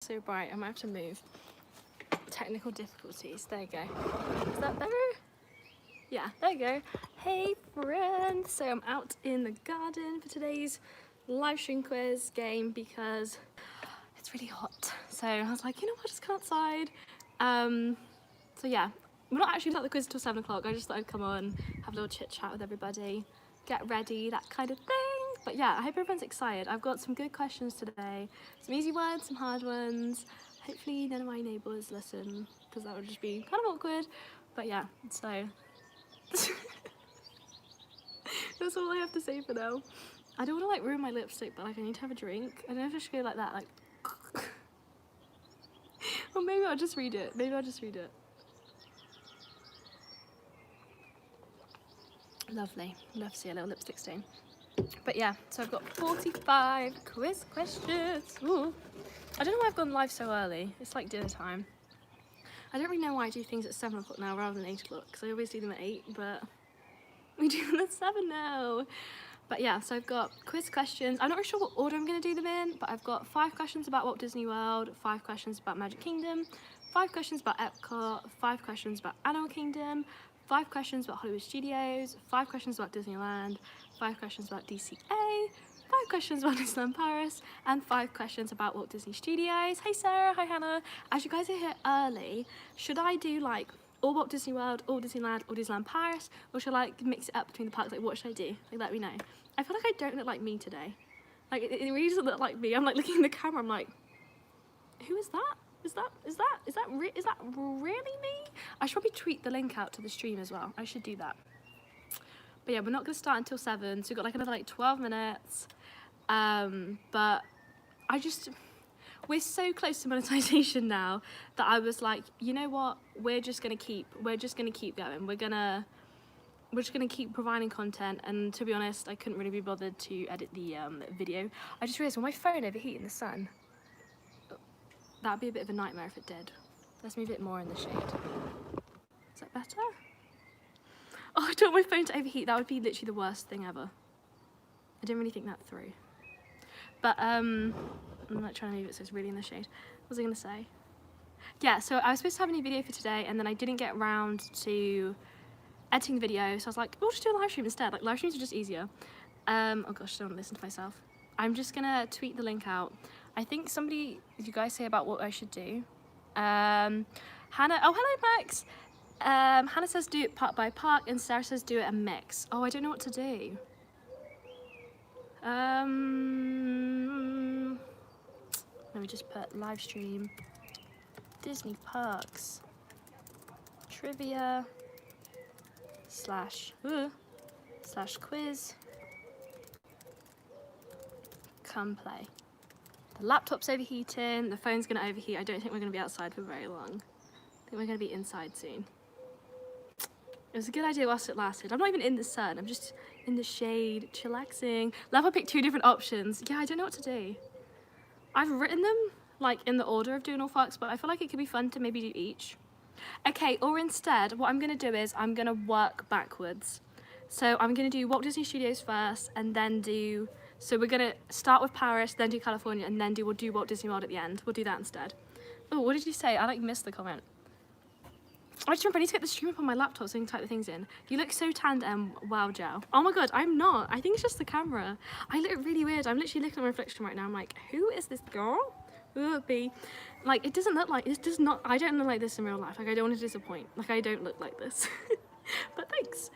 So bright, I might have to move. Technical difficulties. There you go. Is that better? Yeah, there you go. Hey friends! So I'm out in the garden for today's live stream quiz game because it's really hot. So I was like, you know what, just come outside. So yeah, we're not actually at the quiz till 7 o'clock. I just thought I'd come on, have a little chit chat with everybody, get ready, that kind of thing. But yeah, I hope everyone's excited. I've got some good questions today. Some easy ones, some hard ones. Hopefully none of my neighbours listen, because that would just be kind of awkward. But yeah, so that's all I have to say for now. I don't want to like ruin my lipstick, but like I need to have a drink. I don't know if I should go like that, like or maybe I'll just read it. Maybe I'll just read it. Lovely. Love to see a little lipstick stain. But yeah, so I've got 45 quiz questions. Ooh. I don't know why I've gone live so early. It's like dinner time. I don't really know why I do things at 7 o'clock now rather than 8 o'clock, because I always do them at 8, but we do them at 7 now. But yeah, so I've got quiz questions. I'm not really sure what order I'm going to do them in, but I've got 5 questions about Walt Disney World, 5 questions about Magic Kingdom, 5 questions about Epcot, 5 questions about Animal Kingdom, 5 questions about Hollywood Studios, 5 questions about Disneyland, 5 questions about DCA, 5 questions about Disneyland Paris, and 5 questions about Walt Disney Studios. Hey Sarah, hi Hannah. As you guys are here early, should I do like all Walt Disney World, all Disneyland, or Disneyland Paris, or should I like mix it up between the parks? Like what should I do? Like let me know. I feel like I don't look like me today. Like it really doesn't look like me. I'm like looking in the camera, I'm like, who is that? Is that really me? I should probably tweet the link out to the stream as well. I should do that. But yeah, we're not gonna start until 7, so we've got like another like 12 minutes. But we're so close to monetization now that I was like, you know what? We're just gonna keep going. We're just gonna keep providing content. And to be honest, I couldn't really be bothered to edit the video. I just realized, will my phone overheat in the sun? That'd be a bit of a nightmare if it did. Let's move it more in the shade. Is that better? Oh, I don't want my phone to overheat. That would be literally the worst thing ever. I didn't really think that through. But I'm like trying to move it so it's really in the shade. What was I gonna say? Yeah, so I was supposed to have a new video for today, and then I didn't get around to editing the video, so I was like, we'll just do a live stream instead. Like live streams are just easier. Oh gosh, I don't want to listen to myself. I'm just gonna tweet the link out. I think somebody, did you guys say about what I should do? Hannah, oh hello Max. Hannah says do it park by park, and Sarah says do it a mix. Oh, I don't know what to do. Let me just put live stream, Disney parks, trivia, slash quiz, come play. The laptop's overheating, the phone's gonna overheat. I don't think we're gonna be outside for very long. I think we're gonna be inside soon. It was a good idea whilst it lasted. I'm not even in the sun, I'm just in the shade, chillaxing. Love I picked 2 different options. Yeah, I don't know what to do. I've written them like in the order of doing all parks, but I feel like it could be fun to maybe do each. Okay, or instead, what I'm gonna do is I'm gonna work backwards. So I'm gonna do Walt Disney Studios first, and then do, so we're gonna start with Paris, then do California, and then we'll do Walt Disney World at the end. We'll do that instead. Oh, what did you say? I like missed the comment. I just remember I need to get the stream up on my laptop so I can type the things in. You look so tanned and wow, Jow. Oh my god, I'm not. I think it's just the camera. I look really weird. I'm literally looking at my reflection right now. I'm like, who is this girl? Who would it be? Like, it doesn't look like, it does not, I don't look like this in real life. Like, I don't want to disappoint. Like, I don't look like this. But thanks.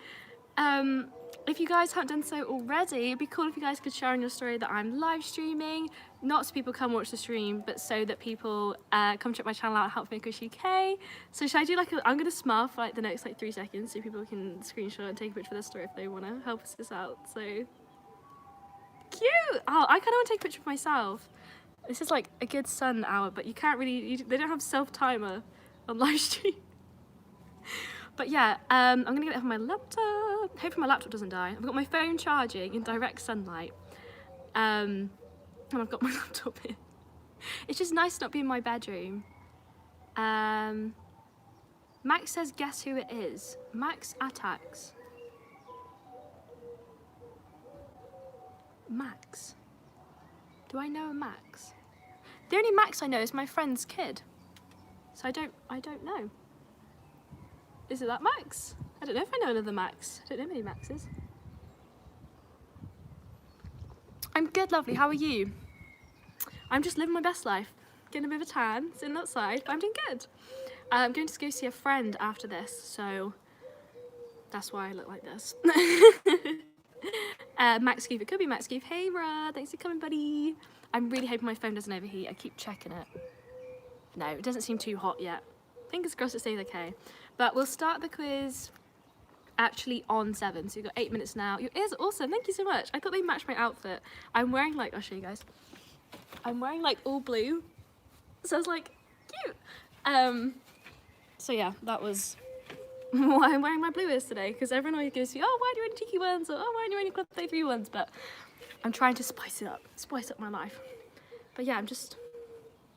If you guys haven't done so already, it'd be cool if you guys could share on your story that I'm live streaming, not so people come watch the stream, but so that people come check my channel out, Help Make Wish UK. So should I do like I'm gonna smile for like the next like 3 seconds so people can screenshot and take a picture of their story if they want to help us this out. So cute. Oh, I kind of want to take a picture of myself. This is like a good sun hour, but you can't really, they don't have self timer on live stream. But yeah, I'm gonna get it on my laptop. Hopefully my laptop doesn't die. I've got my phone charging in direct sunlight. And I've got my laptop in. It's just nice to not be in my bedroom. Max says, guess who it is? Max attacks. Max. Do I know a Max? The only Max I know is my friend's kid. So I don't know. Is it that Max? I don't know if I know another Max. I don't know many Maxes. I'm good, lovely. How are you? I'm just living my best life. Getting a bit of a tan, sitting outside, but I'm doing good. I'm going to go see a friend after this, so that's why I look like this. Max Skeeve, it could be Max Skeeve. Hey, Ra, thanks for coming, buddy. I'm really hoping my phone doesn't overheat. I keep checking it. No, it doesn't seem too hot yet. Fingers crossed it stays okay. But we'll start the quiz actually on 7, so you've got 8 minutes now. Your ears are awesome, thank you so much. I thought they matched my outfit. I'm wearing like, I'll show you guys. I'm wearing like all blue, so I was like, cute. So yeah, that was why I'm wearing my blue ears today, because everyone always goes, oh, why do you wear cheeky ones, or oh, why are you wearing Club 33 ones, but I'm trying to spice up my life. But yeah, I'm just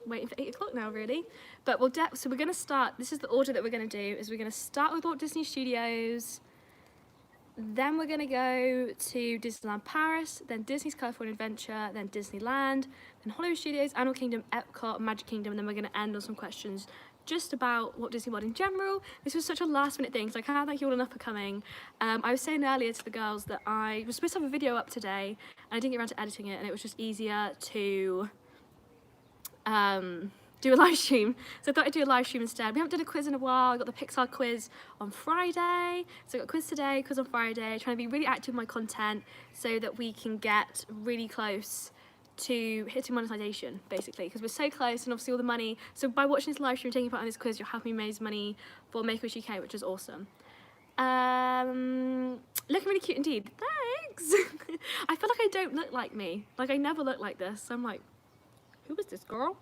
waiting for 8 o'clock now, really. But so we're gonna start, this is the order that we're gonna do, is we're gonna start with Walt Disney Studios, then we're gonna go to Disneyland Paris, then Disney's California Adventure, then Disneyland, then Hollywood Studios, Animal Kingdom, Epcot, Magic Kingdom, and then we're gonna end on some questions just about Walt Disney World in general. This was such a last minute thing, so I can't thank you all enough for coming. I was saying earlier to the girls that I was supposed to have a video up today, and I didn't get around to editing it, and it was just easier to do a live stream, so I thought I'd do a live stream instead. We haven't done a quiz in a while. I got the Pixar quiz on Friday, so I got a quiz today, quiz on Friday, trying to be really active with my content so that we can get really close to hitting monetization, basically, because we're so close, and obviously all the money, so by watching this live stream, taking part in this quiz, you'll help me raise money for Make-A-Wish UK, which is awesome. Looking really cute indeed. Thanks. I feel like I don't look like me, like I never look like this, so I'm like, who is this girl?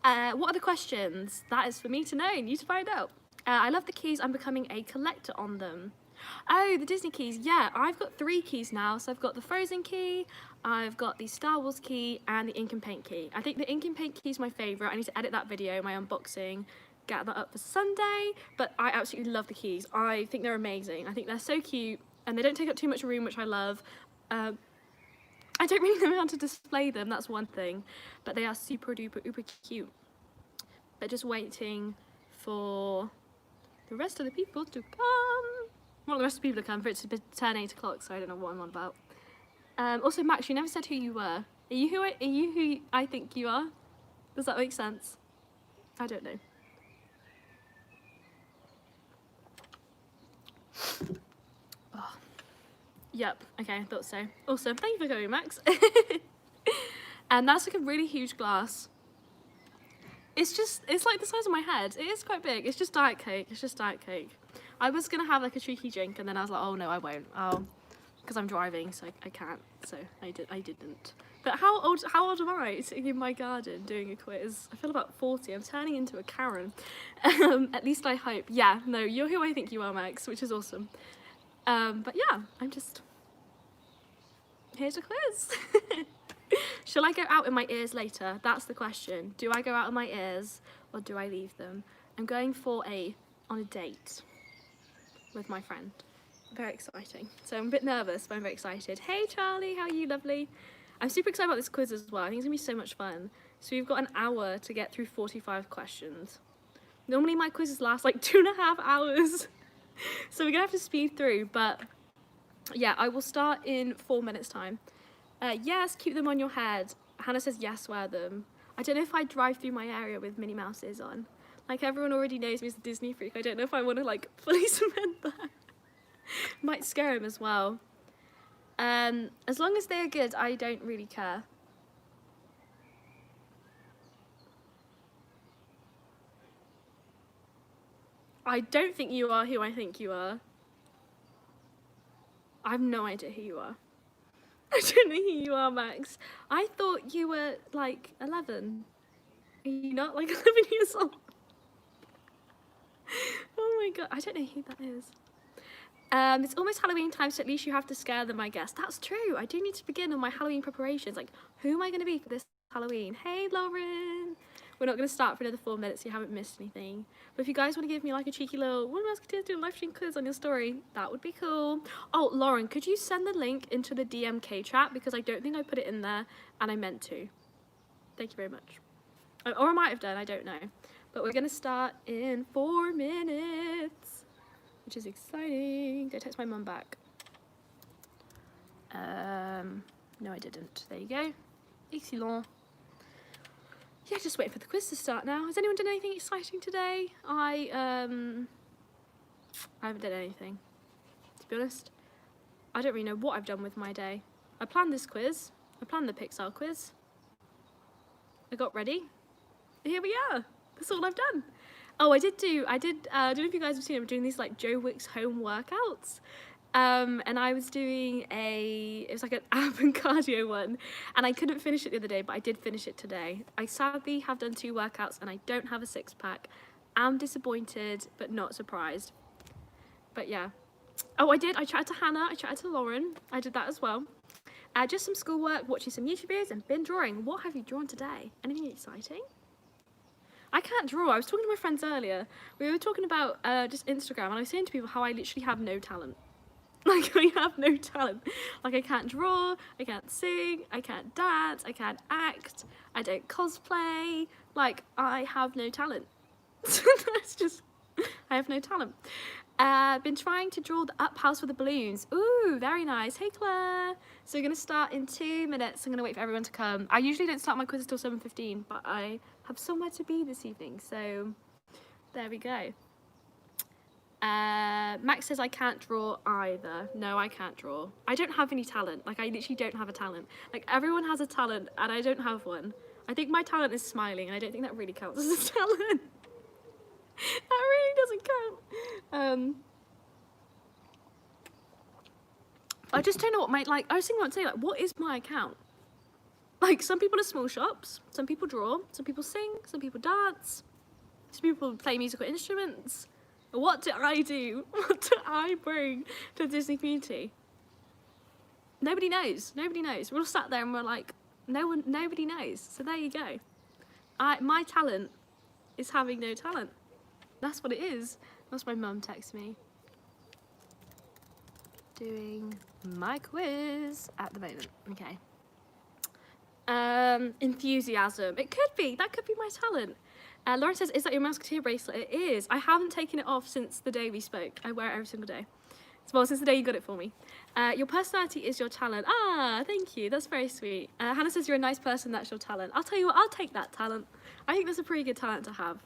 What are the questions? That is for me to know, and you to find out. I love the keys. I'm becoming a collector on them. Oh, the Disney keys. Yeah, I've got 3 keys now. So I've got the Frozen key, I've got the Star Wars key, and the Ink and Paint key. I think the Ink and Paint key is my favourite. I need to edit that video, my unboxing, get that up for Sunday. But I absolutely love the keys. I think they're amazing. I think they're so cute, and they don't take up too much room, which I love. I don't really know how to display them, that's one thing, but they are super duper uber cute. But just waiting for the rest of the people to come. Well, the rest of the people to come for it to turn 8 o'clock, so I don't know what I'm on about. Also, Max, you never said who you were. Are you who I think you are? Does that make sense? I don't know. Oh. Yep, okay, I thought so. Awesome, thank you for coming, Max. And that's like a really huge glass. It's like the size of my head. It is quite big. It's just Diet Coke. It's just Diet Coke. I was gonna have like a cheeky drink, and then I was like, oh no, I won't. Because I'm driving, so I can't. So I didn't. But how old am I sitting in my garden doing a quiz? I feel about 40. I'm turning into a Karen. At least I hope. Yeah, no, you're who I think you are, Max, which is awesome. But yeah, I'm just, here's a quiz. Shall I go out in my ears later? That's the question. Do I go out in my ears or do I leave them? I'm going on a date with my friend. Very exciting. So I'm a bit nervous, but I'm very excited. Hey Charlie, how are you, lovely? I'm super excited about this quiz as well. I think it's gonna be so much fun. So we've got an hour to get through 45 questions. Normally my quizzes last like 2.5 hours. So we're gonna have to speed through, but yeah, I will start in 4 minutes time. Yes, keep them on your head. Hannah says yes, wear them. I don't know if I drive through my area with Minnie Mouse's on. Like everyone already knows me as a Disney freak. I don't know if I want to like fully cement that. Might scare him as well. As long as they are good, I don't really care. I don't think you are who I think you are. I have no idea who you are. I don't know who you are, Max. I thought you were like 11. Are you not like 11 years old? Oh my god, I don't know who that is. It's almost Halloween time, so at least you have to scare them, I guess. That's true. I do need to begin on my Halloween preparations. Like, who am I going to be for this Halloween? Hey, Lauren. We're not going to start for another 4 minutes, so you haven't missed anything. But if you guys want to give me like a cheeky little Wanna Be Mouseketeer doing live stream quiz on your story, that would be cool. Oh, Lauren, could you send the link into the DMK chat? Because I don't think I put it in there, and I meant to. Thank you very much. Or I might have done, I don't know. But we're gonna start in 4 minutes, which is exciting. Go text my mum back. No, I didn't. There you go. Excellent. Yeah, just waiting for the quiz to start now. Has anyone done anything exciting today? I haven't done anything, to be honest. I don't really know what I've done with my day. I planned this quiz. I planned the Pixar quiz. I got ready. Here we are. That's all I've done. Oh, I don't know if you guys have seen it, I'm doing these like Joe Wicks home workouts. And I was doing it was like an ab and cardio one, and I couldn't finish it the other day, but I did finish it today. I sadly have done 2 workouts and I don't have a 6-pack. I'm disappointed, but not surprised. But yeah. Oh, I chatted to Hannah, I chatted to Lauren, I did that as well. Just some schoolwork, watching some YouTube videos, and been drawing. What have you drawn today? Anything exciting? I can't draw. I was talking to my friends earlier. We were talking about just Instagram, and I was saying to people how I literally have no talent. Like, I have no talent. Like, I can't draw, I can't sing, I can't dance, I can't act, I don't cosplay. Like, I have no talent. That's just, I have no talent. Been trying to draw the up house with the balloons. Ooh, very nice. Hey, Claire. So we're going to start in 2 minutes. I'm going to wait for everyone to come. I usually don't start my quiz until 7:15, but I have somewhere to be this evening, so there we go. Max says I can't draw either. No, I can't draw. I don't have any talent. Like, I literally don't have a talent. Like, everyone has a talent and I don't have one. I think my talent is smiling, and I don't think that really counts as a talent. That really doesn't count. I just don't know what I was thinking about saying, like, what is my account? Like, some people are small shops, some people draw, some people sing, some people dance, some people play musical instruments. What do I do? What do I bring to the Disney community? Nobody knows. Nobody knows. We're all sat there and we're like, nobody knows. So there you go. My talent is having no talent. That's what it is. That's my mum texts me. Doing my quiz at the moment. Okay. Enthusiasm. It could be. That could be my talent. Lauren says, is that your Mouseketeer bracelet? It is. I haven't taken it off since the day we spoke. I wear it every single day. Well, since the day you got it for me. Your personality is your talent. Ah, thank you. That's very sweet. Hannah says, you're a nice person. That's your talent. I'll tell you what, I'll take that talent. I think that's a pretty good talent to have.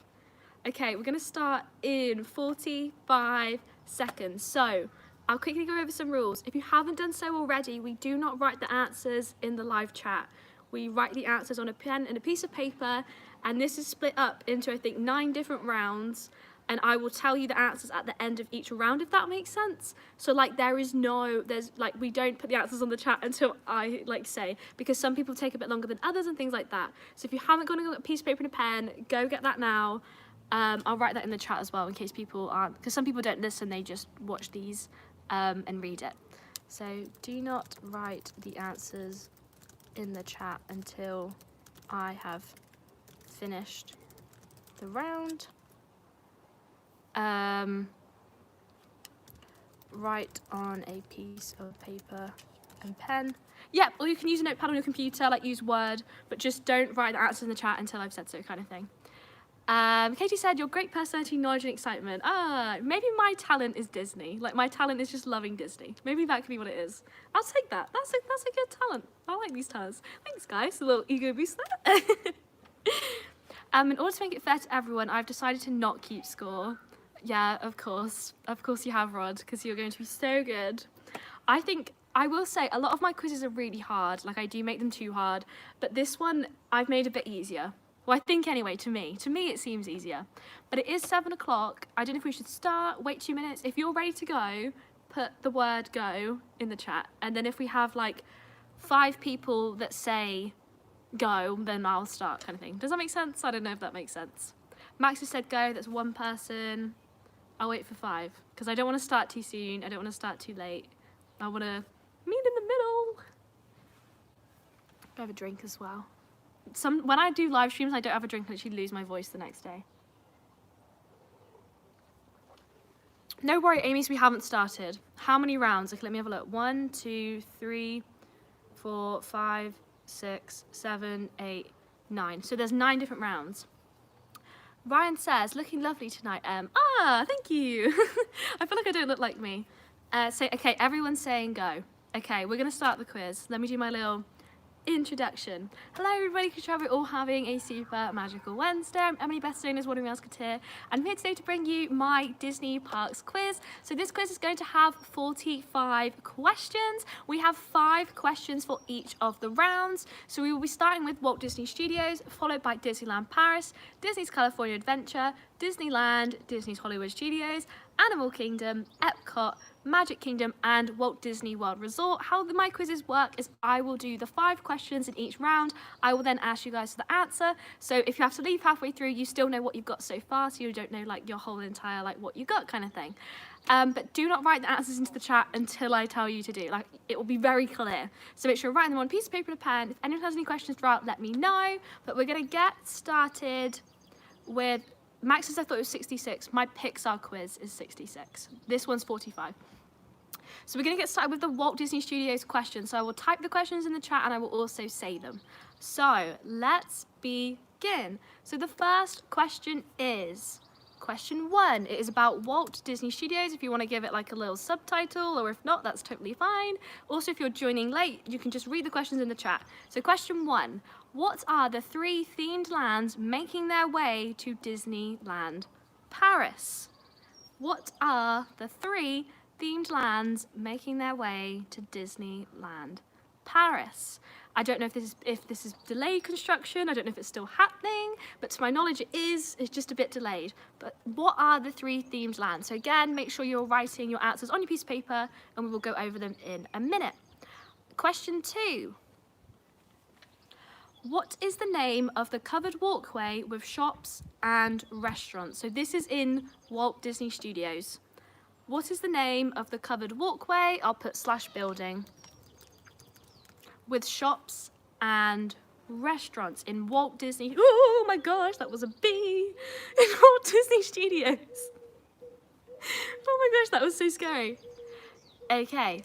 Okay, we're going to start in 45 seconds. So, I'll quickly go over some rules. If you haven't done so already, we do not write the answers in the live chat. We write the answers on a pen and a piece of paper, and this is split up into, I think, 9 different rounds, and I will tell you the answers at the end of each round, if that makes sense. So, like, we don't put the answers on the chat until I, say, because some people take a bit longer than others and things like that. So if you haven't got a piece of paper and a pen, go get that now. I'll write that in the chat as well in case people aren't, because some people don't listen, they just watch these and read it. So do not write the answers in the chat until I have finished the round. Write on a piece of paper and pen. Yep, or you can use a notepad on your computer, like use Word, but just don't write the answers in the chat until I've said so, kind of thing. Katie said, your great personality, knowledge and excitement. Maybe my talent is Disney. Like, my talent is just loving Disney. Maybe that could be what it is. I'll take that. That's a good talent. I like these talents. Thanks, guys. A little ego boost there. In order to make it fair to everyone, I've decided to not keep score. Yeah, of course. Of course you have, Rod, because you're going to be so good. I will say, a lot of my quizzes are really hard. Like, I do make them too hard. But this one, I've made a bit easier. Well, I think anyway, to me it seems easier. But it is 7 o'clock. I don't know if we should start, wait 2 minutes. If you're ready to go, put the word go in the chat. And then if we have like 5 people that say go, then I'll start, kind of thing. Does that make sense? I don't know if that makes sense. Max has said go, that's 1 person. I'll wait for 5, because I don't want to start too soon. I don't want to start too late. I want to meet in the middle. I have a drink as well. When I do live streams, I don't have a drink and actually lose my voice the next day. No worry, Amy's, we haven't started. How many rounds? Okay, let me have a look. 1, 2, 3, 4, 5, 6, 7, 8, 9. So there's 9 different rounds. Ryan says, looking lovely tonight, thank you. I feel like I don't look like me. Okay, everyone's saying go. Okay, we're gonna start the quiz. Let me do my little introduction. Hello everybody, KACHOW. We're all having a super magical Wednesday. I'm Emily, best known as Wanna Be Mouseketeer, and I'm here today to bring you my Disney Parks quiz. So this quiz is going to have 45 questions. We have 5 questions for each of the rounds. So we will be starting with Walt Disney Studios, followed by Disneyland Paris, Disney's California Adventure, Disneyland, Disney's Hollywood Studios, Animal Kingdom, Epcot, Magic Kingdom, and Walt Disney World Resort. How my quizzes work is I will do the 5 questions in each round. I will then ask you guys for the answer. So if you have to leave halfway through, you still know what you've got so far, so you don't know like your whole entire like what you got kind of thing. But do not write the answers into the chat until I tell you to do. Like, it will be very clear. So make sure you're writing them on a piece of paper and a pen. If anyone has any questions throughout, let me know. But we're gonna get started with Max says I thought it was 66. My Pixar quiz is 66. This one's 45. So we're going to get started with the Walt Disney Studios questions. So I will type the questions in the chat and I will also say them. So let's begin. So the first question is question 1. It is about Walt Disney Studios. If you want to give it like a little subtitle, or if not, that's totally fine. Also, if you're joining late, you can just read the questions in the chat. So question 1. What are the 3 themed lands making their way to Disneyland Paris? What are the 3 themed lands making their way to Disneyland Paris? I don't know if this is delayed construction. I don't know if it's still happening, but to my knowledge it is. It's just a bit delayed. But what are the 3 themed lands? So again, make sure you're writing your answers on your piece of paper and we will go over them in a minute. Question 2. What is the name of the covered walkway with shops and restaurants? So this is in Walt Disney Studios. What is the name of the covered walkway? I'll put /building with shops and restaurants in Walt Disney. Oh my gosh, that was a bee in Walt Disney Studios. Oh my gosh, that was so scary. Okay,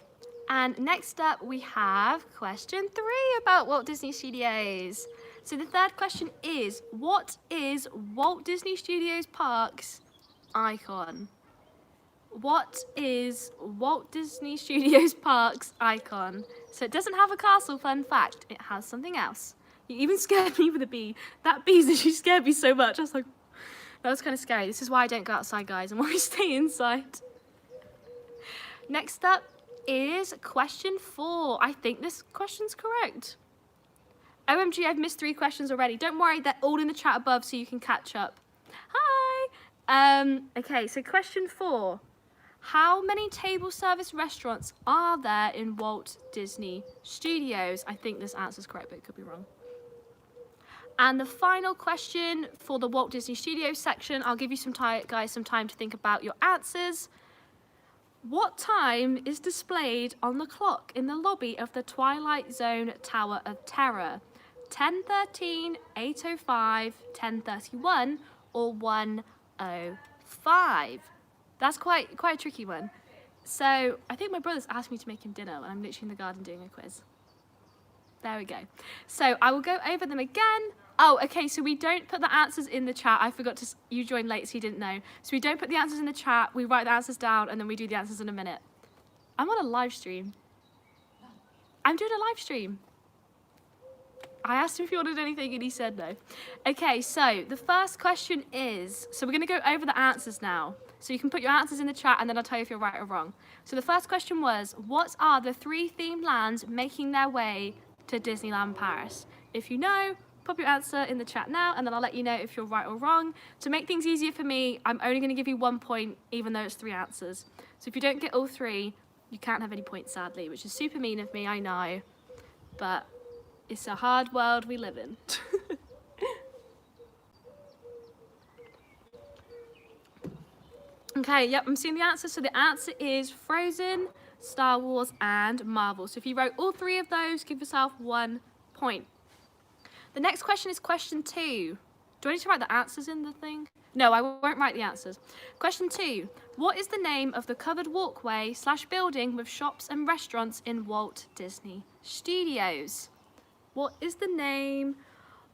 and next up we have question 3 about Walt Disney Studios. So the third question is, what is Walt Disney Studios Parks icon? What is Walt Disney Studios Parks icon? So it doesn't have a castle, fun fact. It has something else. You even scared me with a bee. That bee literally scared me so much. I was like, that was kind of scary. This is why I don't go outside, guys, and why I stay inside. Next up is question 4. I think this question's correct. OMG, I've missed 3 questions already. Don't worry, they're all in the chat above so you can catch up. Hi! Okay, so question 4. How many table service restaurants are there in Walt Disney Studios? I think this answer is correct, but it could be wrong. And the final question for the Walt Disney Studios section, I'll give you some time, guys, some time to think about your answers. What time is displayed on the clock in the lobby of the Twilight Zone Tower of Terror? 10:13, 8:05, 10:31, or 1:05? That's quite a tricky one. So I think my brother's asked me to make him dinner and I'm literally in the garden doing a quiz. There we go. So I will go over them again. Oh, okay, so we don't put the answers in the chat. I forgot to, you joined late so you didn't know. So we don't put the answers in the chat, we write the answers down and then we do the answers in a minute. I'm on a live stream. I'm doing a live stream. I asked him if he wanted anything and he said no. Okay, so the first question is, so we're gonna go over the answers now. So you can put your answers in the chat and then I'll tell you if you're right or wrong. So the first question was, what are the 3 themed lands making their way to Disneyland Paris? If you know, pop your answer in the chat now and then I'll let you know if you're right or wrong. To make things easier for me, I'm only gonna give you 1 point even though it's 3 answers. So if you don't get all 3, you can't have any points sadly, which is super mean of me, I know. But it's a hard world we live in. Okay, yep, I'm seeing the answer. So the answer is Frozen, Star Wars, and Marvel. So if you wrote all 3 of those, give yourself 1 point. The next question is question 2. Do I need to write the answers in the thing? No, I won't write the answers. Question 2. What is the name of the covered walkway / building with shops and restaurants in Walt Disney Studios? What is the name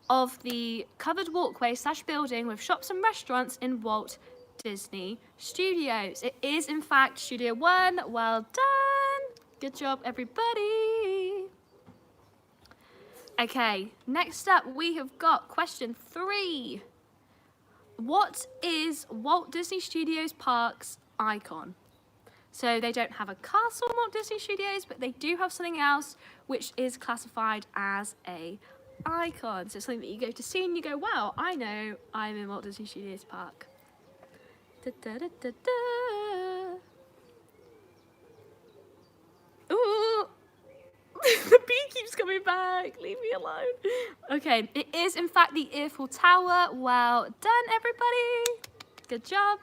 of the covered walkway / building with shops and restaurants in Walt Disney Studios? It is, in fact, Studio 1. Well done. Good job, everybody. Okay, next up we have got question 3. What is Walt Disney Studios Park's icon? So they don't have a castle in Walt Disney Studios, but they do have something else which is classified as a icon. So it's something that you go to see and you go, wow, I know I'm in Walt Disney Studios Park. Da, da, da, da, da. Ooh, the bee keeps coming back. Leave me alone. Okay, it is in fact the Eiffel Tower. Well done, everybody. Good job.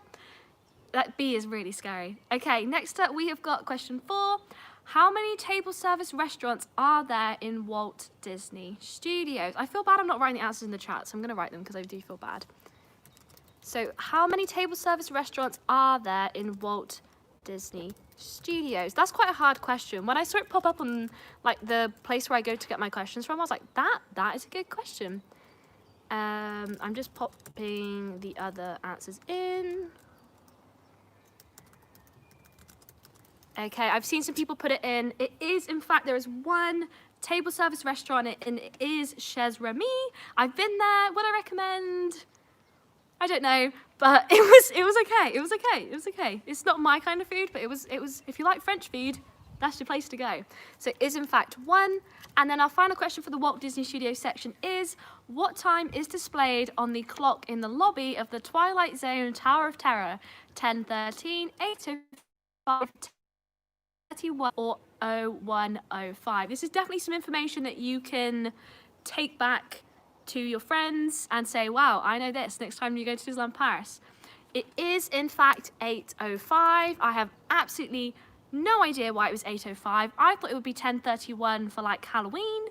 That bee is really scary. Okay, next up we have got question 4. How many table service restaurants are there in Walt Disney Studios? I feel bad I'm not writing the answers in the chat, so I'm going to write them because I do feel bad. So, how many table service restaurants are there in Walt Disney Studios? That's quite a hard question. When I saw it pop up on like the place where I go to get my questions from, I was like, that is a good question. I'm just popping the other answers in. Okay, I've seen some people put it in. It is, in fact, there is one table service restaurant and it is Chez Remy. I've been there. Would I recommend? I don't know, but it was okay. It was okay. It was okay. It's not my kind of food, but it was if you like French food, that's your place to go. So it is in fact 1. And then our final question for the Walt Disney Studios section is, what time is displayed on the clock in the lobby of the Twilight Zone Tower of Terror? 10:13, 8:05, 31 or 01:05. This is definitely some information that you can take back to your friends and say, wow, I know this next time you go to Disneyland Paris. It is in fact 8:05. I have absolutely no idea why it was 8:05. I thought it would be 10:31 for like Halloween,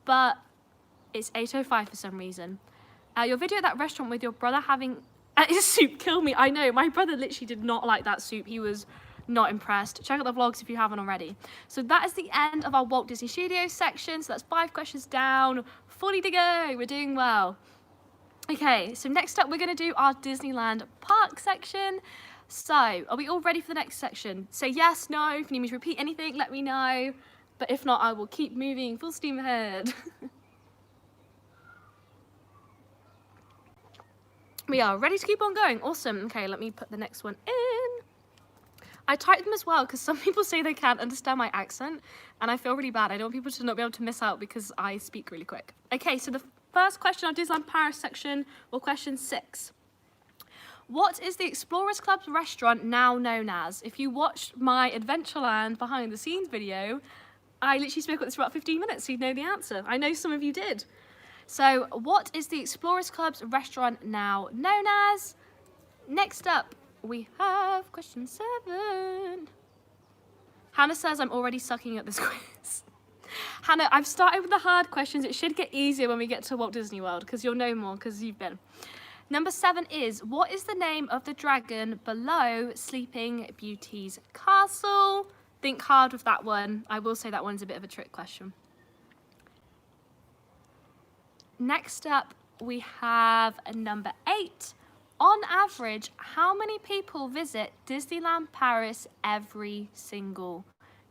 but it's 8:05 for some reason. Your video at that restaurant with your brother having his soup killed me. I know, my brother literally did not like that soup. He was not impressed. Check out the vlogs if you haven't already. So that is the end of our Walt Disney Studios section. So that's 5 questions down, 40 to go. We're doing well. Okay, so next up we're going to do our Disneyland Park section. So are we all ready for the next section? Say yes, no. If you need me to repeat anything, let me know. But if not, I will keep moving full steam ahead. We are ready to keep on going. Awesome. Okay, let me put the next one in. I typed them as well because some people say they can't understand my accent and I feel really bad. I don't want people to not be able to miss out because I speak really quick. Okay, so the first question on Disneyland Paris section, or question 6. What is the Explorers Club's restaurant now known as? If you watched my Adventureland behind the scenes video, I literally spoke about this for about 15 minutes, so you'd know the answer. I know some of you did. So what is the Explorers Club's restaurant now known as? Next up, we have question 7. Hannah says I'm already sucking at this quiz. Hannah, I've started with the hard questions. It should get easier when we get to Walt Disney World because you'll know more because you've been. Number 7 is, what is the name of the dragon below Sleeping Beauty's castle? Think hard with that one. I will say that one's a bit of a trick question. Next up, we have number 8. On average, how many people visit Disneyland Paris every single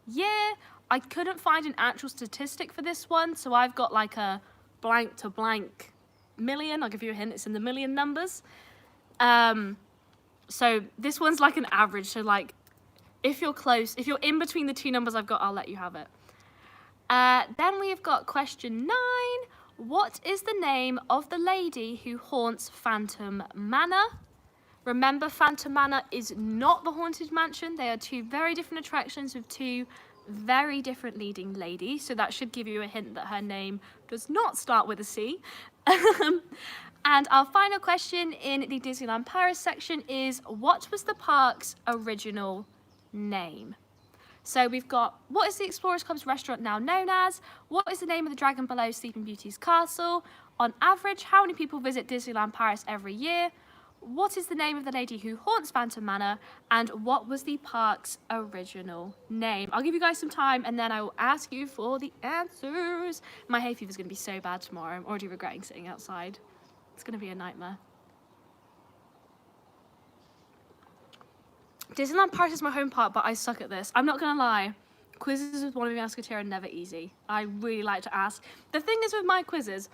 year? I couldn't find an actual statistic for this one, so I've got like a blank to blank million. I'll give you a hint, it's in the million numbers. So this one's like an average, so like if you're close, if you're in between the 2 numbers I've got, I'll let you have it. Then we've got question 9. What is the name of the lady who haunts Phantom Manor? Remember, Phantom Manor is not the Haunted Mansion. They are 2 very different attractions with 2 very different leading ladies. So that should give you a hint that her name does not start with a C. And our final question in the Disneyland Paris section is, what was the park's original name? So we've got, what is the Explorers Club's restaurant now known as? What is the name of the dragon below Sleeping Beauty's castle? On average, how many people visit Disneyland Paris every year? What is the name of the lady who haunts Phantom Manor? And what was the park's original name? I'll give you guys some time and then I will ask you for the answers. My hay fever is going to be so bad tomorrow. I'm already regretting sitting outside. It's going to be a nightmare. Disneyland Paris is my home park, but I suck at this. I'm not going to lie. Quizzes with Wanna Be Mouseketeer are never easy. I really like to ask. The thing is with my quizzes,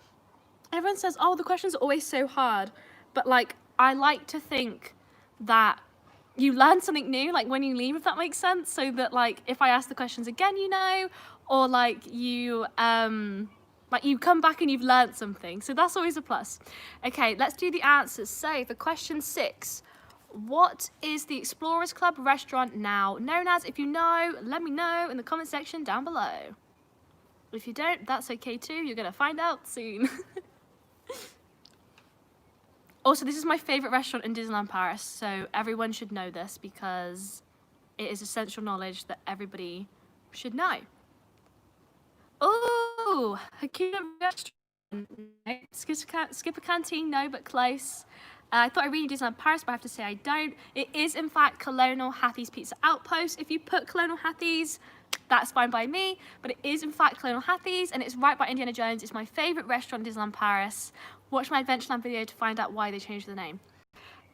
everyone says, oh, the questions are always so hard. But like, I like to think that you learn something new, like when you leave, if that makes sense. So that like, if I ask the questions again, you know, or like you come back and you've learned something. So that's always a plus. Okay, let's do the answers. So for question 6, what is the Explorers Club restaurant now known as? If you know, let me know in the comment section down below. If you don't, that's okay too. You're gonna find out soon. Also, this is my favorite restaurant in Disneyland Paris, so everyone should know this because it is essential knowledge that everybody should know. Oh, Hakuna restaurant. No. Skipper Canteen, no, but close. I thought I really did Disneyland Paris, but I have to say I don't. It is, in fact, Colonel Hattie's Pizza Outpost. If you put Colonel Hattie's, that's fine by me, but it is, in fact, Colonel Hattie's, and it's right by Indiana Jones. It's my favourite restaurant in Disneyland Paris. Watch my Adventureland video to find out why they changed the name.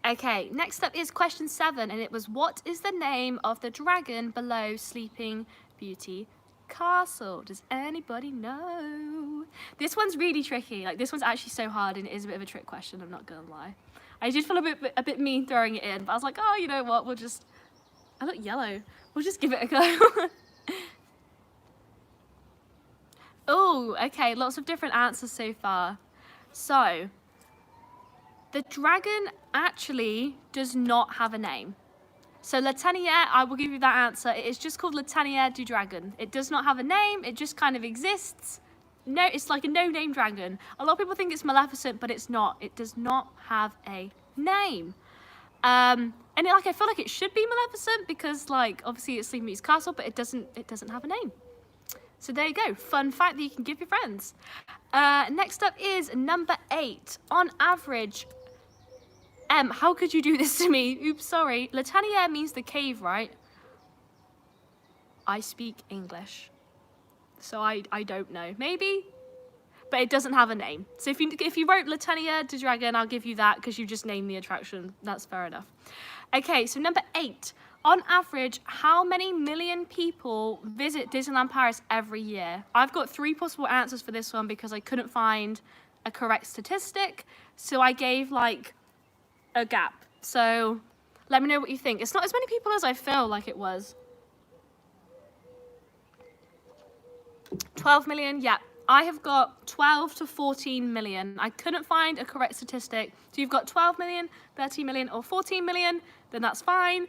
Okay, next up is question 7, and it was, what is the name of the dragon below Sleeping Beauty Castle? Does anybody know? This one's really tricky. Like, this one's actually so hard, and it is a bit of a trick question, I'm not gonna lie. I did feel a bit mean throwing it in, but I was like, oh, you know what, I look yellow. We'll just give it a go. Oh, okay, lots of different answers so far. So, the dragon actually does not have a name. So La Tanière, I will give you that answer. It is just called La Tanière du Dragon. It does not have a name, it just kind of exists. No, it's like a no-name dragon. A lot of people think it's Maleficent, but it's not. It does not have a name. And I feel like it should be Maleficent because like obviously it's Sleeping Beauty's castle, but it doesn't have a name. So there you go, fun fact that you can give your friends. Next up is number 8. On average, how could you do this to me? Oops, sorry. La Tanière means the cave, right? I speak English, so I don't know. Maybe, but it doesn't have a name. So if you wrote La Tanière du Dragon, I'll give you that because you just named the attraction. That's fair enough. Okay, so number 8. On average, how many million people visit Disneyland Paris every year? I've got 3 possible answers for this one because I couldn't find a correct statistic. So I gave like a gap. So let me know what you think. It's not as many people as I feel like it was. 12 million, yeah. I have got 12 to 14 million. I couldn't find a correct statistic. So you've got 12 million, 13 million, or 14 million, then that's fine.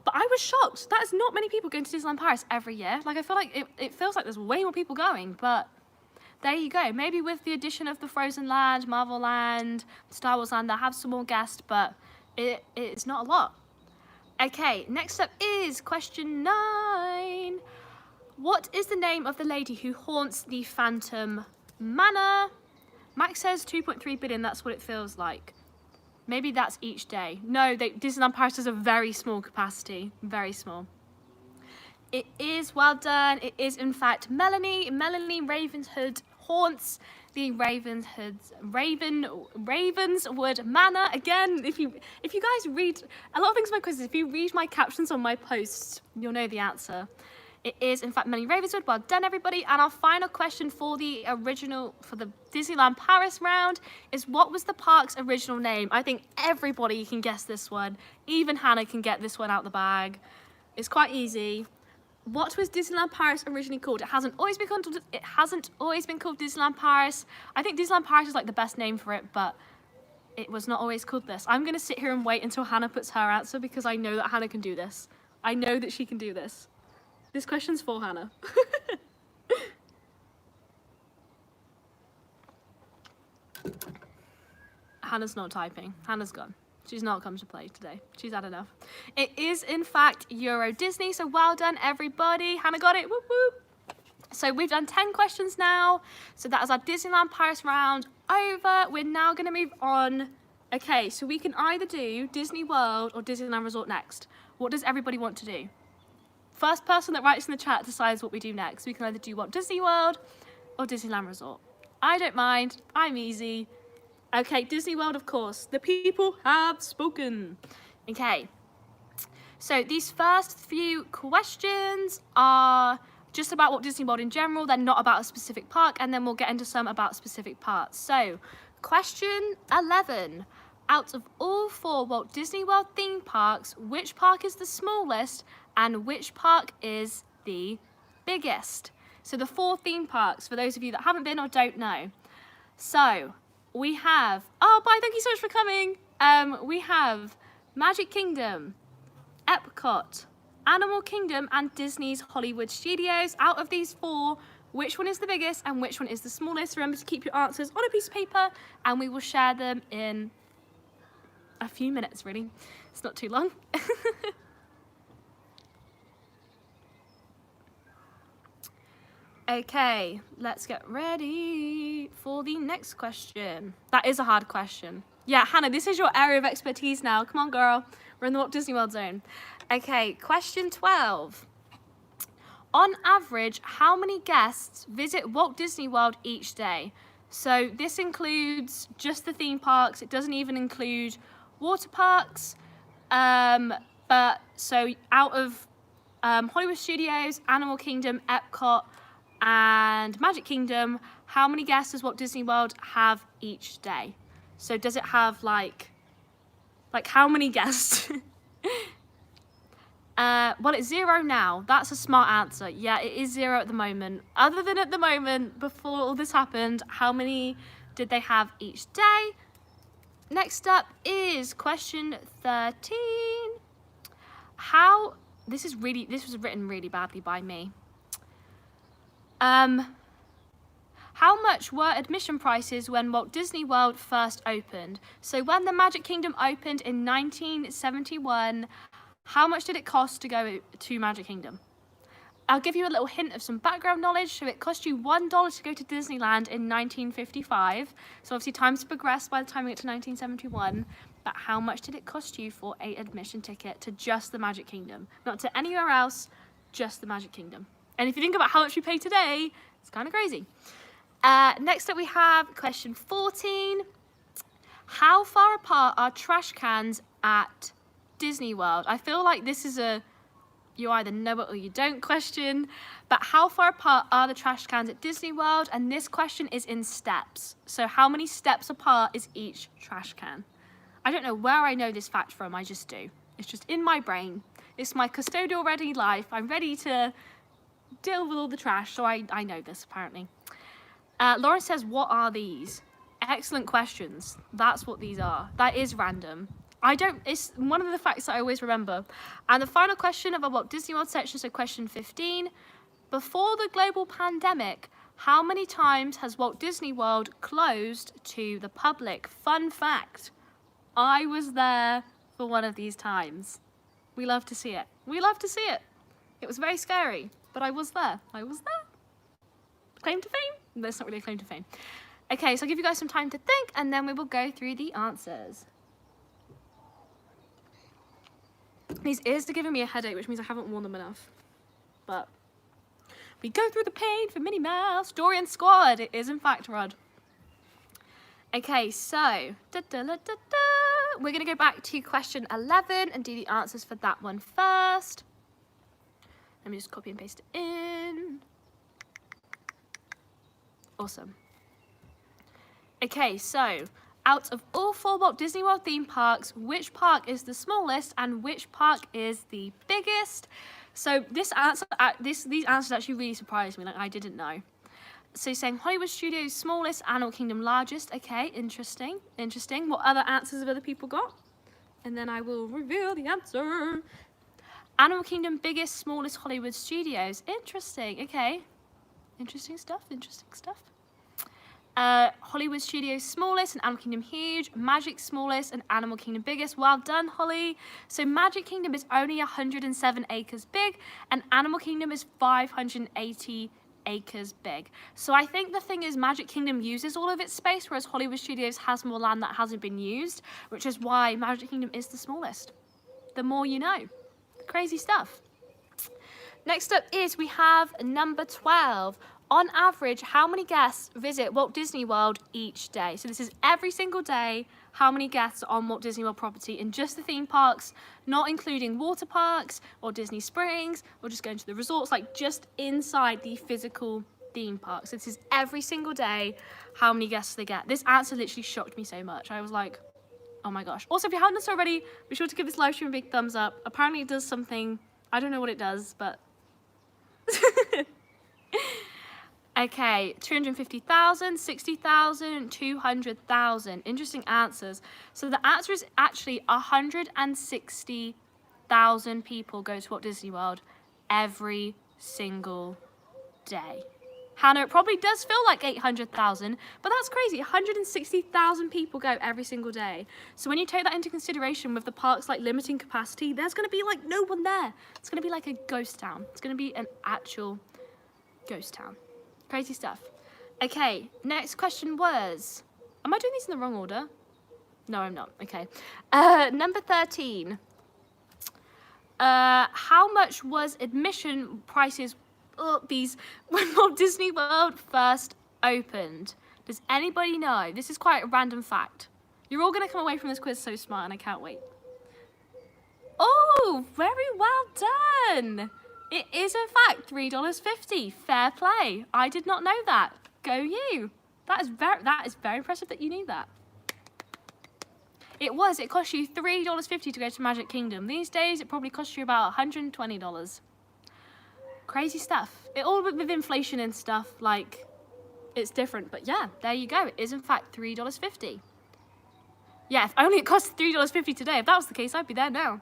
But I was shocked. That is not many people going to Disneyland Paris every year. Like, I feel like it feels like there's way more people going, but there you go. Maybe with the addition of the Frozen Land, Marvel Land, Star Wars Land, they'll have some more guests, but it's not a lot. Okay, next up is question 9. What is the name of the lady who haunts the Phantom Manor? Max says 2.3 billion, that's what it feels like. Maybe that's each day. No, Disneyland Paris has a very small capacity, very small. It is, well done. It is in fact Melanie. Melanie Ravenswood haunts the Ravenswood Manor. Again, if you guys read a lot of things in my quizzes, if you read my captions on my posts, you'll know the answer. It is, in fact, Melanie Ravenswood. Well done, everybody. And our final question for the Disneyland Paris round is, what was the park's original name? I think everybody can guess this one. Even Hannah can get this one out the bag. It's quite easy. What was Disneyland Paris originally called? It hasn't always been called Disneyland Paris. I think Disneyland Paris is like the best name for it, but it was not always called this. I'm going to sit here and wait until Hannah puts her answer because I know that Hannah can do this. I know that she can do this. This question's for Hannah. Hannah's not typing. Hannah's gone. She's not come to play today. She's had enough. It is, in fact, Euro Disney, so well done, everybody. Hannah got it. Whoop, whoop. So we've done 10 questions now. So that is our Disneyland Paris round over. We're now going to move on Okay, so we can either do Disney World or Disneyland Resort next. What does everybody want to do? First person that writes in the chat decides what we do next. We can either do Walt Disney World or Disneyland Resort. I don't mind. I'm easy. Okay, Disney World, of course. The people have spoken. Okay. So these first few questions are just about Walt Disney World in general. They're not about a specific park, and then we'll get into some about specific parts. So, question 11. Out of all 4 Walt Disney World theme parks, which park is the smallest and which park is the biggest? So the 4 theme parks, for those of you that haven't been or don't know. So we have, oh, bye, thank you so much for coming. We have Magic Kingdom, Epcot, Animal Kingdom, and Disney's Hollywood Studios. Out of these 4, which one is the biggest and which one is the smallest? Remember to keep your answers on a piece of paper, and we will share them in a few minutes, really. It's not too long. Okay, let's get ready for the next question. That is a hard question. Yeah, Hannah, this is your area of expertise now. Come on, girl. We're in the Walt Disney World zone. Okay, question 12. On average, how many guests visit Walt Disney World each day? So this includes just the theme parks. It doesn't even include water parks. But so out of Hollywood Studios, Animal Kingdom, Epcot, and Magic Kingdom, how many guests does Walt Disney World have each day? So does it have like how many guests? Well, it's 0 now. That's a smart answer. Yeah, it is 0 at the moment. Other than at the moment, before all this happened, how many did they have each day? Next up is question 13. This was written really badly by me. How much were admission prices when Walt Disney World first opened? So when the Magic Kingdom opened in 1971, how much did it cost to go to Magic Kingdom? I'll give you a little hint of some background knowledge. So it cost you $1 to go to Disneyland in 1955. So obviously times progressed by the time we get to 1971. But how much did it cost you for an admission ticket to just the Magic Kingdom? Not to anywhere else, just the Magic Kingdom. And if you think about how much we pay today, it's kind of crazy. Next up we have question 14. How far apart are trash cans at Disney World? I feel like this is you either know it or you don't question, but how far apart are the trash cans at Disney World? And this question is in steps. So how many steps apart is each trash can? I don't know where I know this fact from, I just do. It's just in my brain. It's my custodial ready life. I'm ready to deal with all the trash, so I know this apparently. Lauren says, what are these? Excellent questions. That's what these are. That is random. It's one of the facts that I always remember. And the final question of our Walt Disney World section, so question 15. Before the global pandemic, how many times has Walt Disney World closed to the public? Fun fact, I was there for one of these times. We love to see it. We love to see it. It was very scary, but I was there. I was there. Claim to fame? That's not really a claim to fame. Okay, so I'll give you guys some time to think, and then we will go through the answers. These ears are giving me a headache, which means I haven't worn them enough. But we go through the pain for Minnie Mouse, Dorian Squad. It is in fact Rod. Okay, so we're going to go back to question 11 and do the answers for that one first. Let me just copy and paste it in. Awesome. Okay, so out of all 4 Walt Disney World theme parks, which park is the smallest and which park is the biggest? So these answers actually really surprised me, like I didn't know. So saying Hollywood Studios smallest, Animal Kingdom largest. Okay, interesting, interesting. What other answers have other people got? And then I will reveal the answer. Animal Kingdom biggest, smallest, Hollywood Studios. Interesting, okay. Interesting stuff, interesting stuff. Hollywood Studios smallest and Animal Kingdom huge. Magic smallest and Animal Kingdom biggest. Well done, Holly. So Magic Kingdom is only 107 acres big and Animal Kingdom is 580 acres big. So I think the thing is Magic Kingdom uses all of its space, whereas Hollywood Studios has more land that hasn't been used, which is why Magic Kingdom is the smallest. The more you know. Crazy stuff. Next up is we have number 12. On average, how many guests visit Walt Disney World each day? So this is every single day, how many guests are on Walt Disney World property in just the theme parks, not including water parks or Disney Springs or just going to the resorts, like just inside the physical theme parks. So this is every single day, how many guests they get. This answer literally shocked me so much. I was like, oh my gosh. Also, if you haven't done so already, be sure to give this live stream a big thumbs up. Apparently it does something, I don't know what it does, but... Okay, 250,000, 60,000, 200,000. Interesting answers. So the answer is actually 160,000 people go to Walt Disney World every single day. Hannah, it probably does feel like 800,000, but that's crazy. 160,000 people go every single day. So when you take that into consideration with the parks like limiting capacity, there's going to be like no one there. It's going to be like a ghost town. It's going to be an actual ghost town. Crazy stuff. Okay, next question was, am I doing these in the wrong order? No, I'm not. Okay. Number 13. How much was admission prices when Walt Disney World first opened? Does anybody know? This is quite a random fact. You're all going to come away from this quiz so smart and I can't wait. Oh, very well done. It is in fact $3.50. Fair play. I did not know that. Go you. That is very impressive that you knew that. It cost you $3.50 to go to Magic Kingdom. These days it probably costs you about $120. Crazy stuff. It all with inflation and stuff, like it's different, but yeah, there you go. It is in fact $3.50. Yeah, if only it cost $3.50 today. If that was the case, I'd be there now.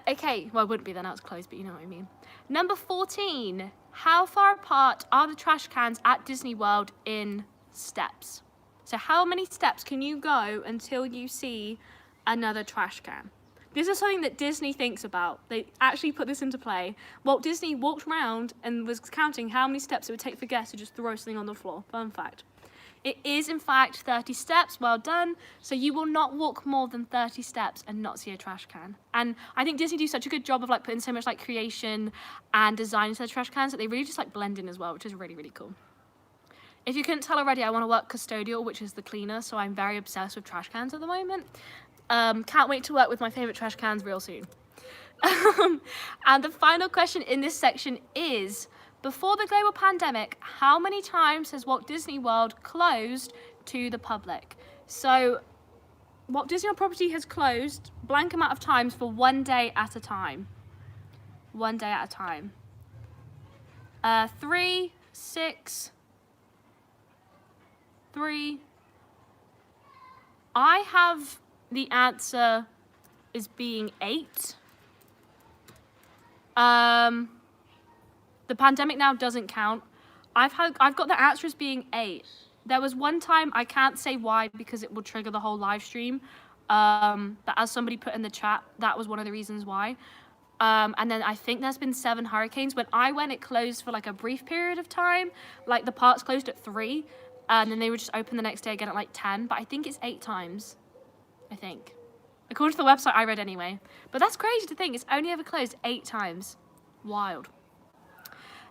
Okay, well, I wouldn't be there now, it's closed, but you know what I mean. Number 14, how far apart are the trash cans at Disney World in steps? So how many steps can you go until you see another trash can? This is something that Disney thinks about. They actually put this into play. Walt Disney walked around and was counting how many steps it would take for guests to just throw something on the floor. Fun fact. It is in fact 30 steps, well done. So you will not walk more than 30 steps and not see a trash can. And I think Disney do such a good job of like putting so much like creation and design into their trash cans that they really just like blend in as well, which is really, really cool. If you couldn't tell already, I want to work custodial, which is the cleaner, so I'm very obsessed with trash cans at the moment. Can't wait to work with my favorite trash cans real soon. And the final question in this section is, before the global pandemic, how many times has Walt Disney World closed to the public? So Walt Disney World property has closed blank amount of times for 1 day at a time. 1 day at a time. 3, 6, 3. I have the answer as being 8. The pandemic now doesn't count. I've got the answer as being 8. There was one time, I can't say why because it will trigger the whole live stream, but as somebody put in the chat, that was one of the reasons why. And then I think there's been 7 hurricanes. When I went, it closed for like a brief period of time. Like the parks closed at 3, and then they would just open the next day again at like 10. But I think it's 8 times, I think. According to the website I read anyway. But that's crazy to think, it's only ever closed 8 times. Wild.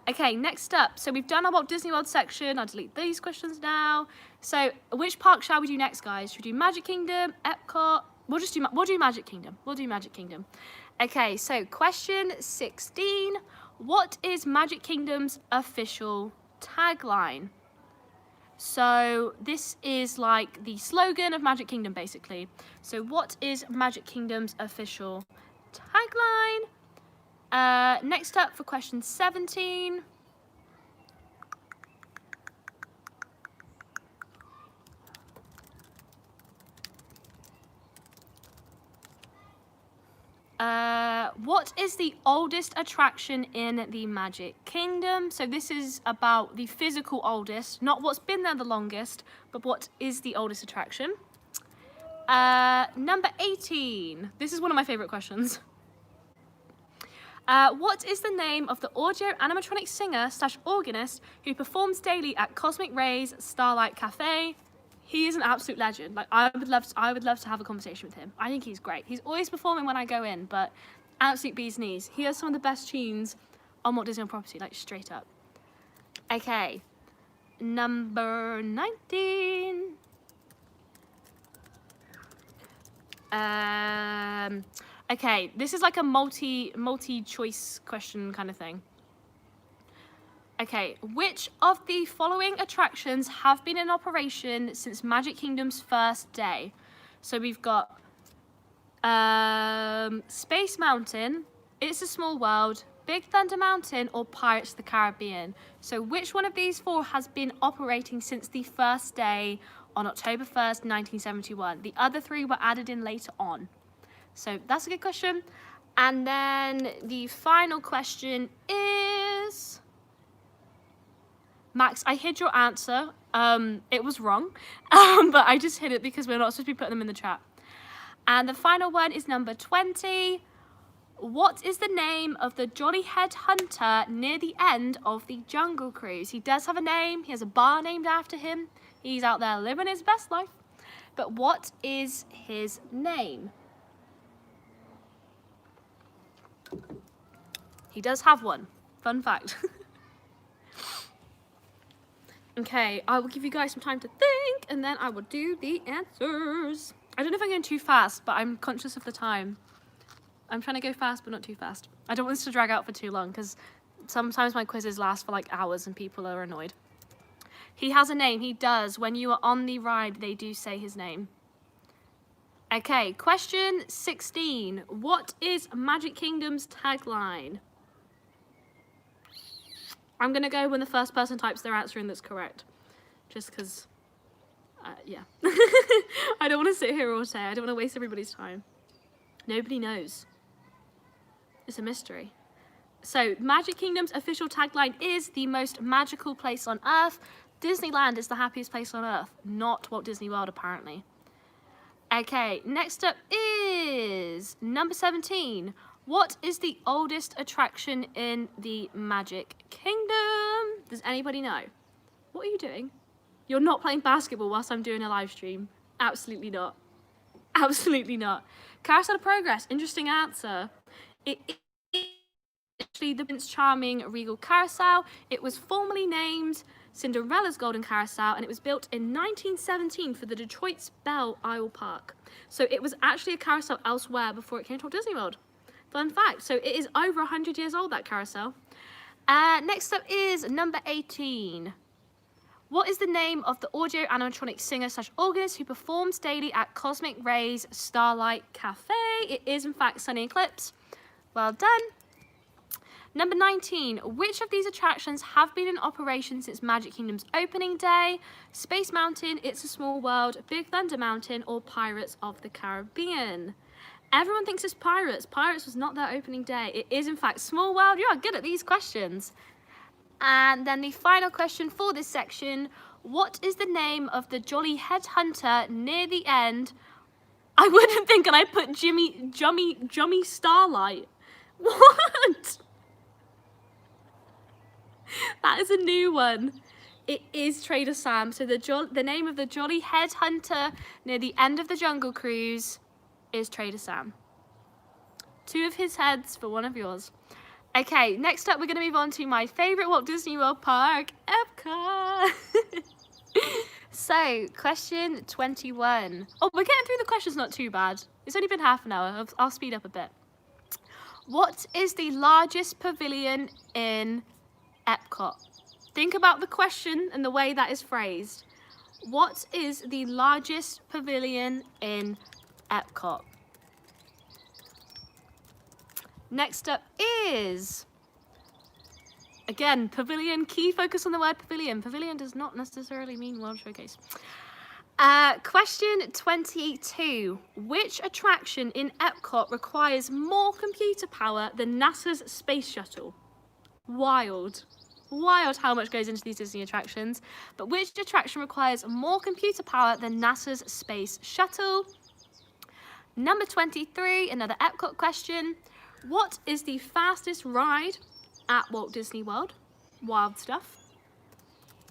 Okay, next up. So we've done our Walt Disney World section. I'll delete these questions now. So which park shall we do next, guys? Should we do Magic Kingdom, Epcot? We'll do Magic Kingdom. We'll do Magic Kingdom. Okay, so question 16. What is Magic Kingdom's official tagline? So this is like the slogan of Magic Kingdom, basically. So what is Magic Kingdom's official tagline? Next up for question 17. What is the oldest attraction in the Magic Kingdom? So this is about the physical oldest, not what's been there the longest, but what is the oldest attraction. Number 18. This is one of my favorite questions. What is the name of the audio animatronic singer / organist who performs daily at Cosmic Rays Starlight Cafe? He is an absolute legend. Like, I would love to have a conversation with him. I think he's great. He's always performing when I go in, but absolute bee's knees. He has some of the best tunes on Walt Disney World property, like straight up. Okay, number 19. Okay, this is like a multi-choice question kind of thing. Okay, which of the following attractions have been in operation since Magic Kingdom's first day? So we've got Space Mountain, It's a Small World, Big Thunder Mountain, or Pirates of the Caribbean. So which one of these 4 has been operating since the first day on October 1st, 1971? The other 3 were added in later on. So that's a good question. And then the final question is... Max, I hid your answer. It was wrong, but I just hid it because we're not supposed to be putting them in the chat. And the final one is number 20. What is the name of the Jolly Headhunter near the end of the Jungle Cruise? He does have a name. He has a bar named after him. He's out there living his best life. But what is his name? He does have one. Fun fact. Okay, I will give you guys some time to think, and then I will do the answers. I don't know if I'm going too fast, but I'm conscious of the time. I'm trying to go fast, but not too fast. I don't want this to drag out for too long, because sometimes my quizzes last for like hours and people are annoyed. He has a name. He does. When you are on the ride, they do say his name. Okay, question 16. What is Magic Kingdom's tagline? I'm going to go when the first person types their answer in that's correct. Just because, yeah. I don't want to sit here all day. I don't want to waste everybody's time. Nobody knows. It's a mystery. So, Magic Kingdom's official tagline is the most magical place on Earth. Disneyland is the happiest place on Earth, not Walt Disney World, apparently. Okay, next up is number 17. What is the oldest attraction in the Magic Kingdom? Does anybody know? What are you doing? You're not playing basketball whilst I'm doing a live stream. Absolutely not. Absolutely not. Carousel of Progress, interesting answer. It is actually the Prince Charming Regal Carousel. It was formerly named Cinderella's Golden Carousel, and it was built in 1917 for the Detroit's Belle Isle Park. So it was actually a carousel elsewhere before it came to Walt Disney World. Fun fact. So it is over 100 years old, that carousel. Next up is number 18. What is the name of the audio animatronic singer / organist who performs daily at Cosmic Rays Starlight Cafe? It is, in fact, Sunny Eclipse. Well done. Number 19. Which of these attractions have been in operation since Magic Kingdom's opening day? Space Mountain, It's a Small World, Big Thunder Mountain, or Pirates of the Caribbean? Everyone thinks it's Pirates. Pirates was not their opening day. It is, in fact, Small World. You are good at these questions. And then the final question for this section. What is the name of the Jolly Headhunter near the end? I wouldn't think, and I put Jummy Starlight. What? That is a new one. It is Trader Sam. So the name of the Jolly Headhunter near the end of the Jungle Cruise is Trader Sam. 2 of his heads for 1 of yours. Okay, next up we're going to move on to my favourite Walt Disney World park, Epcot. So, question 21. Oh, we're getting through the questions not too bad. It's only been half an hour. I'll speed up a bit. What is the largest pavilion in Epcot? Think about the question and the way that is phrased. What is the largest pavilion in Epcot? Next up is, again, pavilion. Key focus on the word pavilion. Pavilion does not necessarily mean World Showcase. Question 22. Which attraction in Epcot requires more computer power than NASA's space shuttle? Wild. Wild how much goes into these Disney attractions. But which attraction requires more computer power than NASA's space shuttle? Number 23, another Epcot question. What is the fastest ride at Walt Disney World? Wild stuff.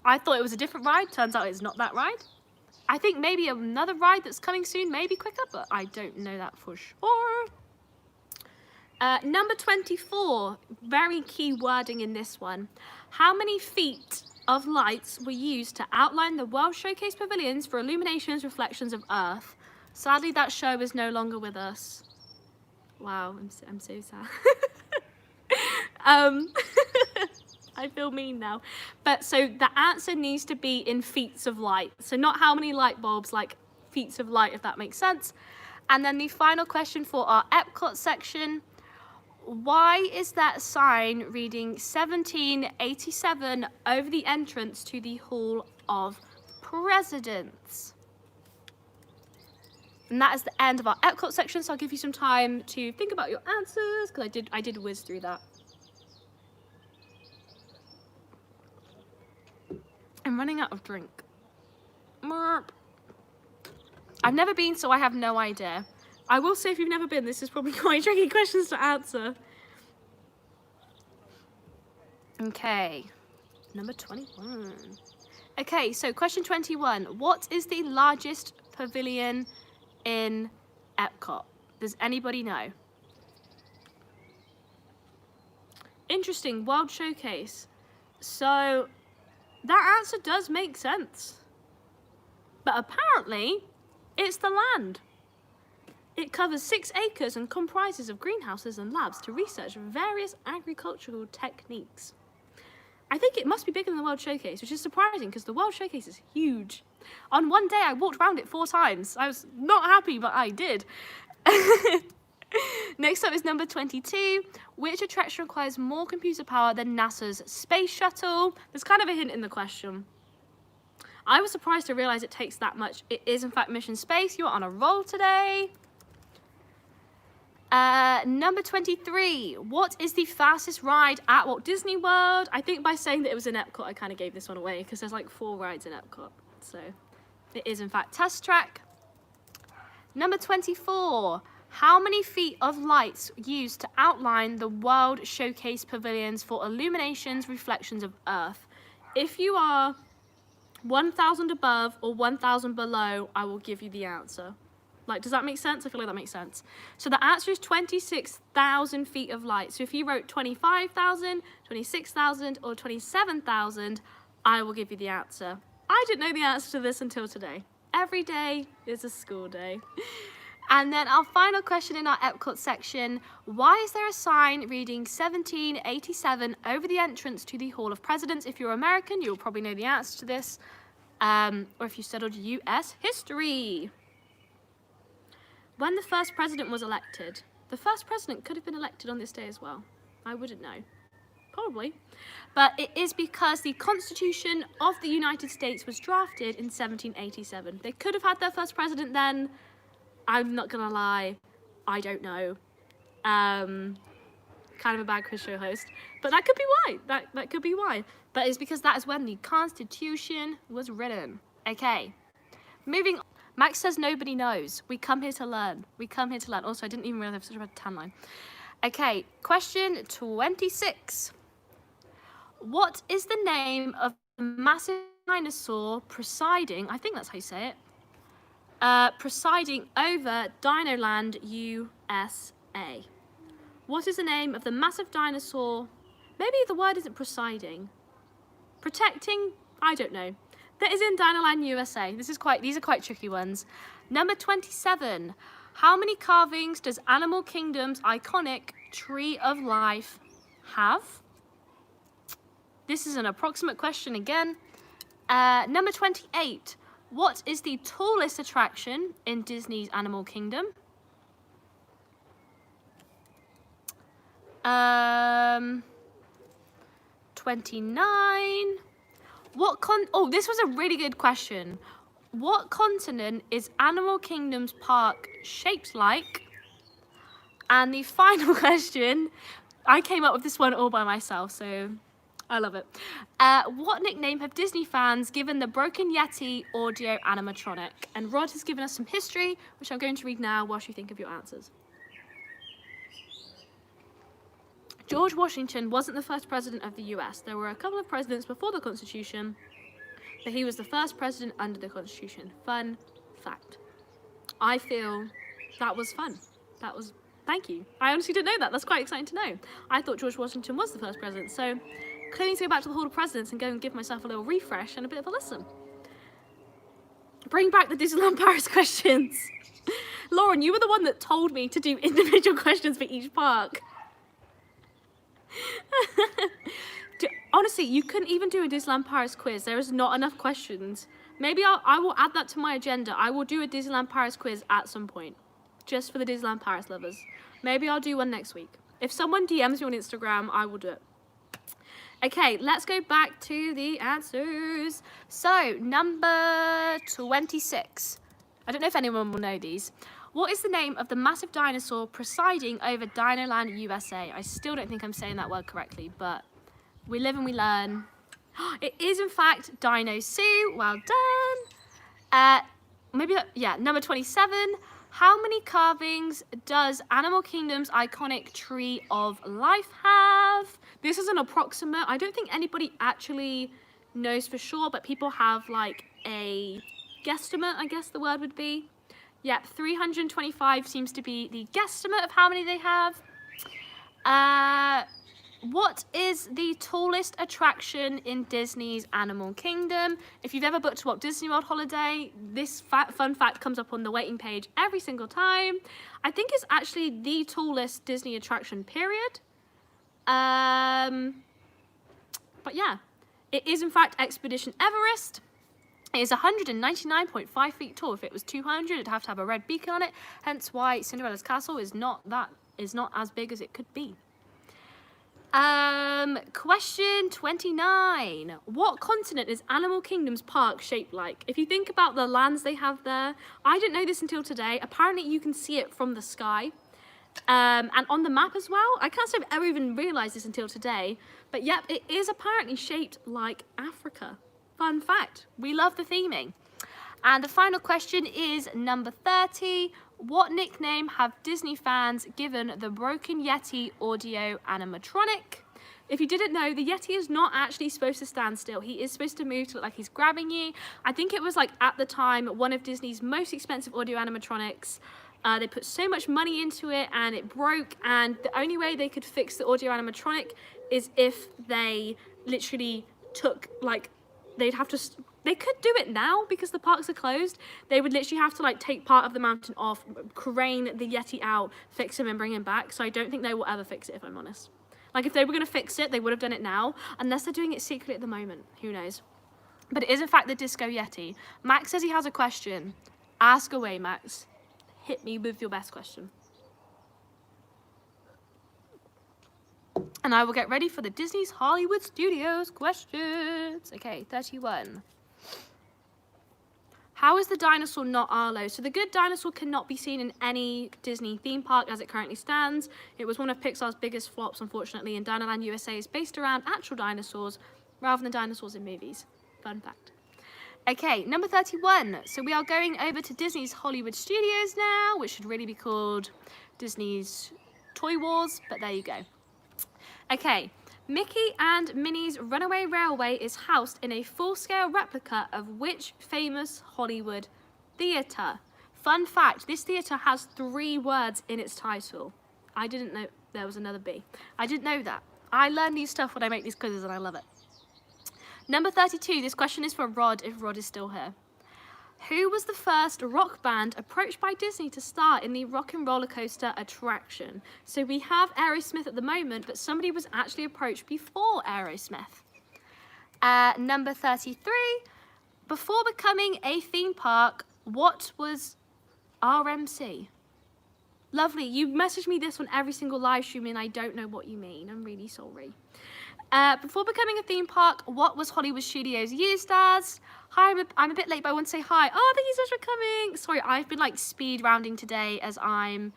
I thought it was a different ride. Turns out it's not that ride. I think maybe another ride that's coming soon, maybe quicker, but I don't know that for sure. Number 24, very key wording in this one. How many feet of lights were used to outline the World Showcase pavilions for illuminations, reflections of Earth? Sadly, that show is no longer with us. Wow, I'm so sad. I feel mean now. But so the answer needs to be in feet of light. So not how many light bulbs, like feet of light, if that makes sense. And then the final question for our Epcot section. Why is that sign reading 1787 over the entrance to the Hall of Presidents? And that is the end of our Epcot section, so I'll give you some time to think about your answers, because I did whiz through that. I'm running out of drink. I've never been, so I have no idea. I will say if you've never been, this is probably quite tricky questions to answer. Okay, number 21. Okay, so question 21. What is the largest pavilion in Epcot? Does anybody know? Interesting, World Showcase. So that answer does make sense. But apparently, it's the land. It covers 6 acres and comprises of greenhouses and labs to research various agricultural techniques. I think it must be bigger than the World Showcase, which is surprising because the World Showcase is huge. On one day, I walked around it 4 times. I was not happy, but I did. Next up is number 22. Which attraction requires more computer power than NASA's space shuttle? There's kind of a hint in the question. I was surprised to realize it takes that much. It is, in fact, Mission Space. You are on a roll today. Number 23. What is the fastest ride at Walt Disney World? I think by saying that it was in Epcot, I kind of gave this one away because there's like 4 rides in Epcot. So it is, in fact, Test Track. Number 24. How many feet of lights used to outline the World Showcase pavilions for illuminations, reflections of Earth? If you are 1,000 above or 1,000 below, I will give you the answer. Like, does that make sense? I feel like that makes sense. So the answer is 26,000 feet of light. So if you wrote 25,000, 26,000, or 27,000, I will give you the answer. I didn't know the answer to this until today. Every day is a school day. And then our final question in our Epcot section, why is there a sign reading 1787 over the entrance to the Hall of Presidents? If you're American, you'll probably know the answer to this, or if you studied US history. When the first president was elected, the first president could have been elected on this day as well. I wouldn't know. Probably. But it is because the Constitution of the United States was drafted in 1787. They could have had their first president then. I'm not gonna lie, I don't know. Kind of a bad quiz show host, but that could be why. That could be why. But it's because that is when the Constitution was written. Okay, moving on. Max says nobody knows. We come here to learn. We come here to learn. Also, I didn't even realize I have such a bad tan line. Okay, question 26. What is the name of the massive dinosaur presiding, I think that's how you say it, presiding over Dinoland, USA? What is the name of the massive dinosaur? Maybe the word isn't presiding. Protecting? I don't know. That is in Dinoland, USA. These are quite tricky ones. Number 27. How many carvings does Animal Kingdom's iconic Tree of Life have? This is an approximate question again. Number 28. What is the tallest attraction in Disney's Animal Kingdom? 29. Oh, this was a really good question. What continent is Animal Kingdom's park shaped like? And the final question, I came up with this one all by myself, so I love it. What nickname have Disney fans given the Broken Yeti audio animatronic? And Rod has given us some history, which I'm going to read now whilst you think of your answers. George Washington wasn't the first president of the US. There were a couple of presidents before the Constitution, but he was the first president under the Constitution. Fun fact. I feel that was fun. That was, thank you. I honestly didn't know that. That's quite exciting to know. I thought George Washington was the first president, so clearly to go back to the Hall of Presidents and go and give myself a little refresh and a bit of a listen. Bring back the Disneyland Paris questions. Lauren, you were the one that told me to do individual questions for each park. Honestly, you couldn't even do a Disneyland Paris quiz. There is not enough questions. Maybe I will add that to my agenda. I will do a Disneyland Paris quiz at some point, just for the Disneyland Paris lovers. Maybe I'll do one next week. If someone DMs me on Instagram, I will do it. Okay, let's go back to the answers. So, number 26. I don't know if anyone will know these. What is the name of the massive dinosaur presiding over Dinoland USA? I still don't think I'm saying that word correctly, but we live and we learn. It is, in fact, Dino Sue. Well done. Number 27. How many carvings does Animal Kingdom's iconic Tree of Life have? This is an approximate. I don't think anybody actually knows for sure, but people have like a guesstimate, I guess the word would be. Yep, 325 seems to be the guesstimate of how many they have. What is the tallest attraction in Disney's Animal Kingdom? If you've ever booked a Walt Disney World holiday, this fun fact comes up on the waiting page every single time. I think it's actually the tallest Disney attraction, period. But yeah, it is in fact Expedition Everest. It is 199.5 feet tall. If it was 200, it'd have to have a red beacon on it. Hence why Cinderella's castle is not as big as it could be. Question 29. What continent is Animal Kingdom's park shaped like? If you think about the lands they have there, I didn't know this until today. Apparently you can see it from the sky. And on the map as well. I can't say I've ever even realised this until today. But yep, it is apparently shaped like Africa. Fun fact. We love the theming. And the final question is number 30. What nickname have Disney fans given the Broken Yeti audio animatronic? If you didn't know, the Yeti is not actually supposed to stand still. He is supposed to move to look like he's grabbing you. I think it was like at the time one of Disney's most expensive audio animatronics. They put so much money into it and it broke, and the only way they could fix the audio animatronic is if they literally took like, they could do it now because the parks are closed. They would literally have to like take part of the mountain off, crane the Yeti out, fix him and bring him back. So I don't think they will ever fix it, if I'm honest. Like if they were going to fix it, they would have done it now, unless they're doing it secretly at the moment. Who knows? But it is in fact the Disco Yeti. Max says he has a question. Ask away, Max. Hit me with your best question. And I will get ready for the Disney's Hollywood Studios questions. Okay, 31. How is the dinosaur not Arlo? So the good dinosaur cannot be seen in any Disney theme park as it currently stands. It was one of Pixar's biggest flops, unfortunately, and Dinoland USA is based around actual dinosaurs rather than dinosaurs in movies. Fun fact. Okay, number 31. So we are going over to Disney's Hollywood Studios now, which should really be called Disney's Toy Wars, but there you go. Okay, Mickey and Minnie's Runaway Railway is housed in a full-scale replica of which famous Hollywood theatre? Fun fact, this theatre has 3 words in its title. I didn't know there was another B. I didn't know that. I learn new stuff when I make these quizzes and I love it. Number 32, this question is for Rod, if Rod is still here. Who was the first rock band approached by Disney to star in the Rock and Roller Coaster attraction? So we have Aerosmith at the moment, but somebody was actually approached before Aerosmith. Number 33, before becoming a theme park, what was RMC? Lovely, you message me this on every single live stream and I don't know what you mean. I'm really sorry. Before becoming a theme park, what was Hollywood Studios used as? Hi, I'm a bit late, but I want to say hi. Oh, thank you so much for coming. Sorry, I've been like speed rounding today as I'm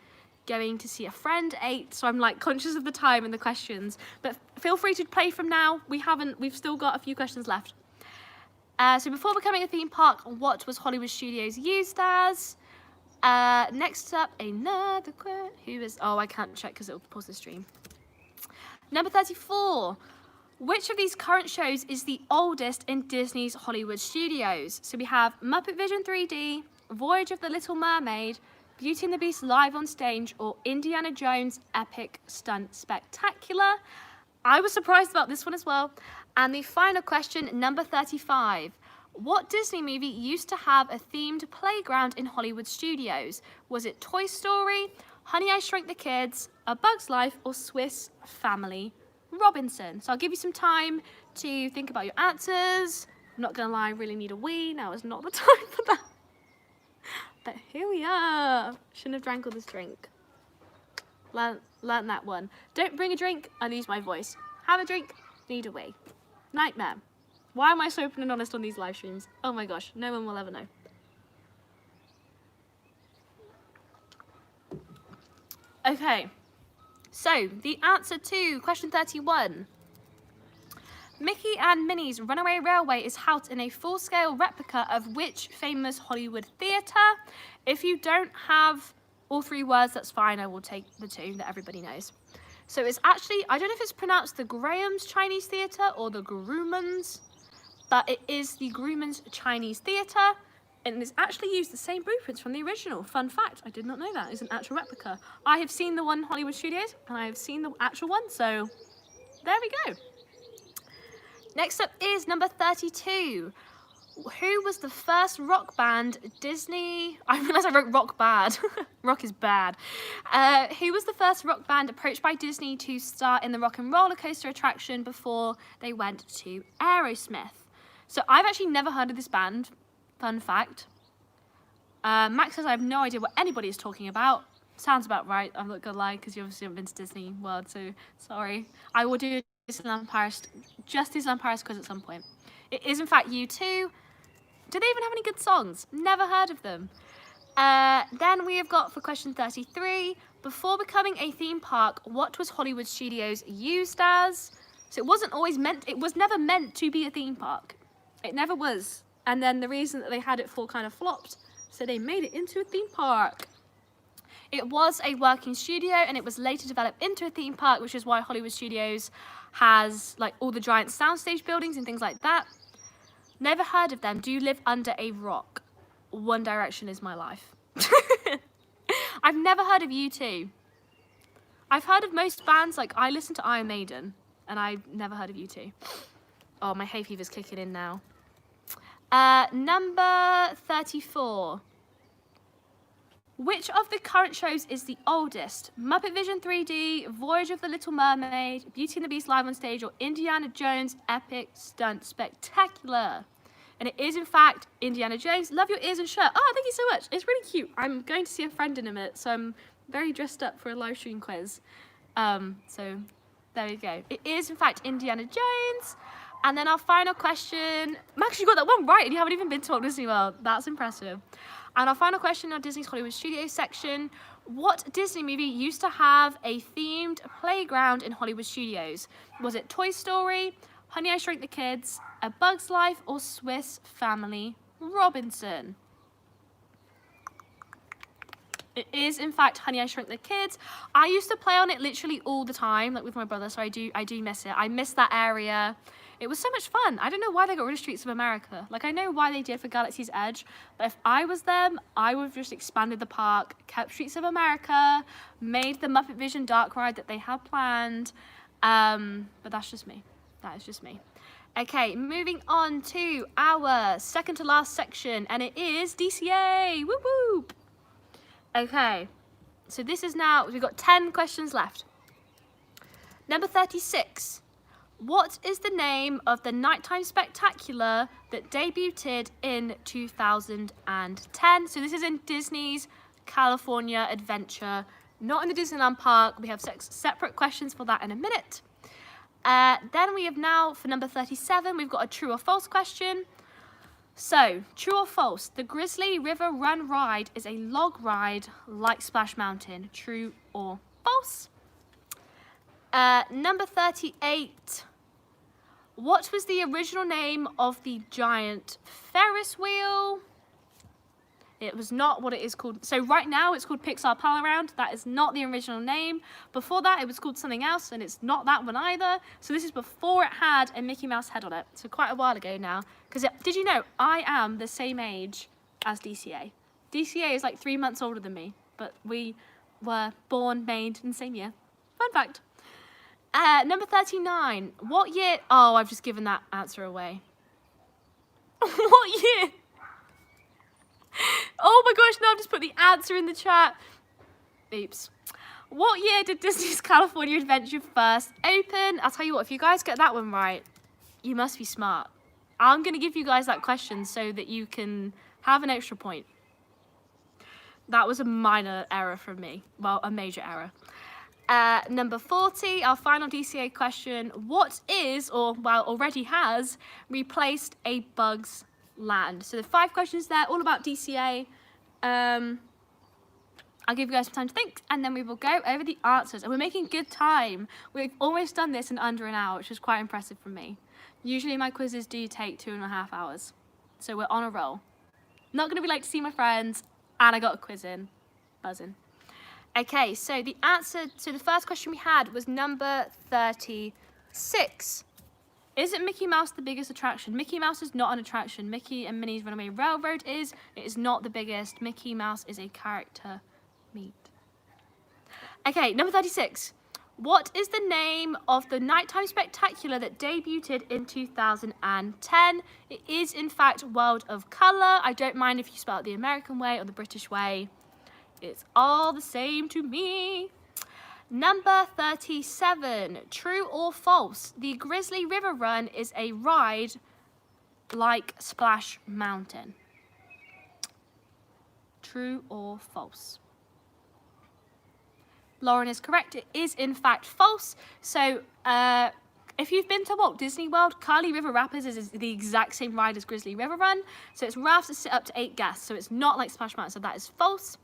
going to see a friend at 8, so I'm like conscious of the time and the questions. But feel free to play from now. We've still got a few questions left. So before becoming a theme park, what was Hollywood Studios used as? Next up, another question. Oh, I can't check because it'll pause the stream. Number 34. Which of these current shows is the oldest in Disney's Hollywood studios? So we have Muppet Vision 3D, Voyage of the Little Mermaid, Beauty and the Beast live on stage, or Indiana Jones Epic Stunt Spectacular. I was surprised about this one as well. And the final question, number 35. What Disney movie used to have a themed playground in Hollywood studios? Was it Toy Story, Honey, I Shrunk the Kids, A Bug's Life, or Swiss Family Robinson? So I'll give you some time to think about your answers. I'm not gonna lie, I really need a wee. Now is not the time for that. But here we are. Shouldn't have drank all this drink. Learn that one. Don't bring a drink, I lose my voice. Have a drink, need a wee. Nightmare. Why am I so open and honest on these live streams? Oh my gosh, no one will ever know. Okay, so the answer to question 31. Mickey and Minnie's Runaway Railway is housed in a full-scale replica of which famous Hollywood theatre? If you don't have all three words, that's fine. I will take the two that everybody knows. So it's actually, I don't know if it's pronounced the Graham's Chinese Theatre or the Grumman's, but it is the Grumman's Chinese Theatre, and it's actually used the same blueprints from the original. Fun fact, I did not know that. It's an actual replica. I have seen the one in Hollywood Studios, and I have seen the actual one, so there we go. Next up is number 32. Who was the first rock band Disney... I realised I wrote rock bad. Rock is bad. Who was the first rock band approached by Disney to star in the Rock and Roller Coaster attraction before they went to Aerosmith? So I've actually never heard of this band. Fun fact. Max says I have no idea what anybody is talking about. Sounds about right. I'm not gonna lie because you obviously haven't been to Disney World, so sorry. I will do Disneyland Paris quiz at some point. It is in fact U2. Do they even have any good songs? Never heard of them. Then we have got for question 33. Before becoming a theme park, what was Hollywood Studios used as? So it was never meant to be a theme park. It never was. And then the reason that they had it for kind of flopped, so they made it into a theme park. It was a working studio and it was later developed into a theme park, which is why Hollywood Studios has like all the giant soundstage buildings and things like that. Never heard of them. Do you live under a rock? One Direction is my life. I've never heard of U2. I've heard of most bands, like I listen to Iron Maiden, and I've never heard of U2. Oh, my hay fever's kicking in now. Number 34. Which of the current shows is the oldest? Muppet Vision 3D, Voyage of the Little Mermaid, Beauty and the Beast live on stage, or Indiana Jones Epic Stunt Spectacular? And it is in fact Indiana Jones. Love your ears and shirt. Oh, thank you so much. It's really cute. I'm going to see a friend in a minute, so I'm very dressed up for a live stream quiz. So there we go. It is in fact Indiana Jones. And then our final question. Max, you got that one right and you haven't even been to Walt Disney World. That's impressive. And our final question in our Disney's Hollywood Studios section. What Disney movie used to have a themed playground in Hollywood Studios? Was it Toy Story, Honey, I Shrunk the Kids, A Bug's Life, or Swiss Family Robinson? It is, in fact, Honey, I Shrunk the Kids. I used to play on it literally all the time, like with my brother, so I do miss it. I miss that area. It was so much fun. I don't know why they got rid of Streets of America. Like, I know why they did for Galaxy's Edge, but if I was them, I would have just expanded the park, kept Streets of America, made the Muppet Vision dark ride that they have planned. But that's just me. That is just me. Okay, moving on to our second to last section, and it is DCA. Whoop whoop. Okay, so this is now, we've got 10 questions left. Number 36. What is the name of the nighttime spectacular that debuted in 2010? So this is in Disney's California Adventure, not in the Disneyland Park. We have separate questions for that in a minute. Then we have now, for number 37, we've got a true or false question. So, true or false, the Grizzly River Run ride is a log ride like Splash Mountain. True or false? Number 38. What was the original name of the giant Ferris wheel? It was not what it is called. So right now it's called Pixar Palaround. That is not the original name. Before that it was called something else, and it's not that one either. So this is before it had a Mickey Mouse head on it. So quite a while ago now. Because did you know I am the same age as DCA? DCA is like 3 months older than me, but we were born, made in the same year. Fun fact. Number 39. What year? Oh, I've just given that answer away. What year? Oh my gosh, now I've just put the answer in the chat. Oops. What year did Disney's California Adventure first open? I'll tell you what, if you guys get that one right, you must be smart. I'm going to give you guys that question so that you can have an extra point. That was a minor error from me. Well, a major error. Number 40, our final DCA question. What is, or well, already has, replaced a Bug's Land? So the 5 questions there, all about DCA. I'll give you guys some time to think, and then we will go over the answers. And we're making good time. We've almost done this in under an hour, which is quite impressive from me. Usually my quizzes do take 2.5 hours. So we're on a roll. Not going to be late to see my friends, and I got a quiz in. Buzzing. Okay, so the answer to the first question we had was number 36. Isn't Mickey Mouse the biggest attraction? Mickey Mouse is not an attraction. Mickey and Minnie's Runaway Railroad is. It is not the biggest. Mickey Mouse is a character meet. Okay, number 36. What is the name of the nighttime spectacular that debuted in 2010? It is, in fact, World of Colour. I don't mind if you spell it the American way or the British way. It's all the same to me. Number 37. True or false? The Grizzly River Run is a ride like Splash Mountain. True or false? Lauren is correct. It is in fact false. So if you've been to Walt Disney World, Kali River Rapids is the exact same ride as Grizzly River Run. So it's rafts that sit up to 8 guests. So it's not like Splash Mountain. So that is false.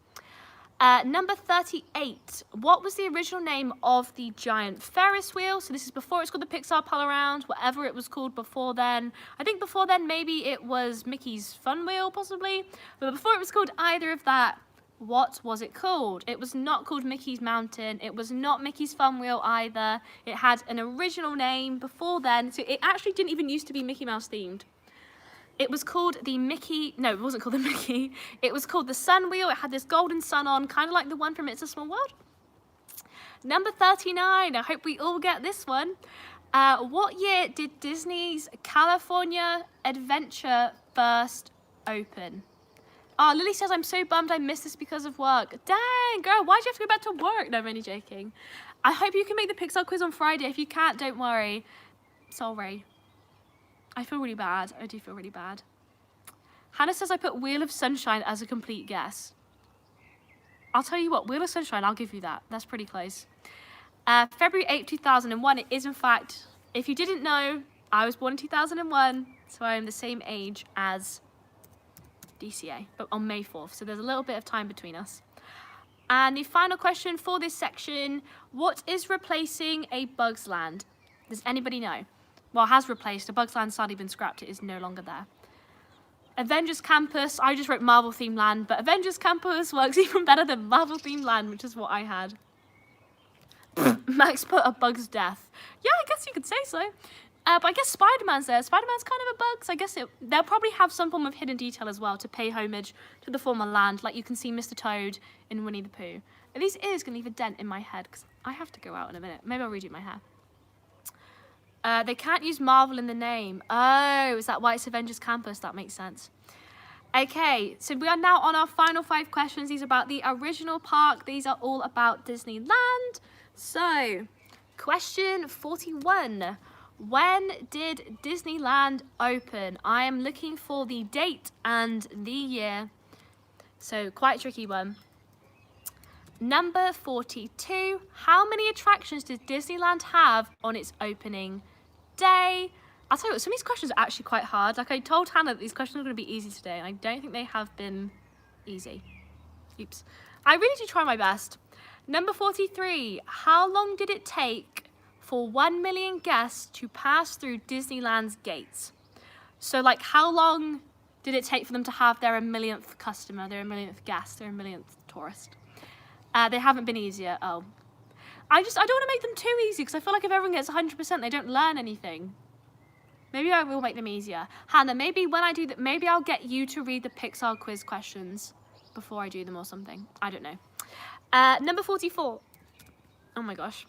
Number 38. What was the original name of the giant Ferris wheel? So this is before it's called the Pixar Palaround, whatever it was called before then. I think before then maybe it was Mickey's Fun Wheel, possibly. But before it was called either of that, what was it called? It was not called Mickey's Mountain. It was not Mickey's Fun Wheel either. It had an original name before then. So it actually didn't even used to be Mickey Mouse themed. It was called the Mickey, no, it wasn't called the Mickey. It was called the Sun Wheel. It had this golden sun on, kind of like the one from It's a Small World. Number 39, I hope we all get this one. What year did Disney's California Adventure first open? Oh, Lily says, I'm so bummed I missed this because of work. Dang, girl, why'd you have to go back to work? No, I'm only joking. I hope you can make the Pixar quiz on Friday. If you can't, don't worry. Sorry. I feel really bad. I do feel really bad. Hannah says I put Wheel of Sunshine as a complete guess. I'll tell you what, Wheel of Sunshine, I'll give you that. That's pretty close. February 8, 2001, it is in fact, if you didn't know, I was born in 2001, so I am the same age as DCA, but on May 4th, so there's a little bit of time between us. And the final question for this section, what is replacing a Bug's Land? Does anybody know? Well, has replaced. A Bug's Land sadly been scrapped. It is no longer there. Avengers Campus. I just wrote Marvel Themed Land, but Avengers Campus works even better than Marvel Themed Land, which is what I had. Max put A Bug's Death. Yeah, I guess you could say so. But I guess Spider-Man's there. Spider-Man's kind of a bug, so I guess they'll probably have some form of hidden detail as well to pay homage to the former land, like you can see Mr. Toad in Winnie the Pooh. And these ears going to leave a dent in my head, because I have to go out in a minute. Maybe I'll redo my hair. They can't use Marvel in the name. Oh, is that why it's Avengers Campus? That makes sense. Okay, so we are now on our final 5 questions. These are about the original park. These are all about Disneyland. So, question 41. When did Disneyland open? I am looking for the date and the year. So, quite a tricky one. Number 42. How many attractions did Disneyland have on its opening day? I'll tell you what, some of these questions are actually quite hard. Like I told Hannah that these questions are going to be easy today, and I don't think they have been easy. Oops. I really do try my best. Number 43. How long did it take for 1 million guests to pass through Disneyland's gates? So like how long did it take for them to have their millionth customer, their millionth guest, their millionth tourist? They haven't been easier. Oh. I don't want to make them too easy because I feel like if everyone gets 100%, they don't learn anything. Maybe I will make them easier. Hannah, maybe when I do that, maybe I'll get you to read the Pixar quiz questions before I do them or something. I don't know. Number 44. Oh my gosh.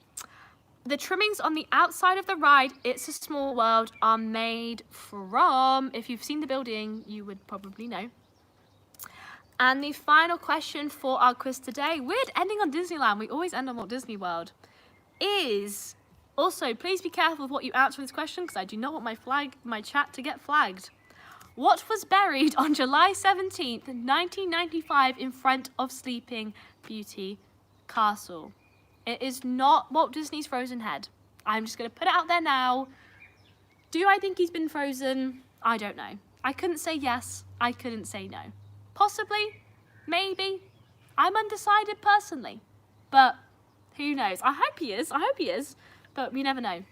The trimmings on the outside of the ride, It's a Small World, are made from, if you've seen the building, you would probably know. And the final question for our quiz today, weird ending on Disneyland, we always end on Walt Disney World, is, also, please be careful with what you answer this question because I do not want my chat to get flagged. What was buried on July 17th, 1995 in front of Sleeping Beauty Castle? It is not Walt Disney's frozen head. I'm just going to put it out there now. Do I think he's been frozen? I don't know. I couldn't say yes. I couldn't say no. Possibly. Maybe. I'm undecided personally. But who knows? I hope he is. I hope he is. But we never know.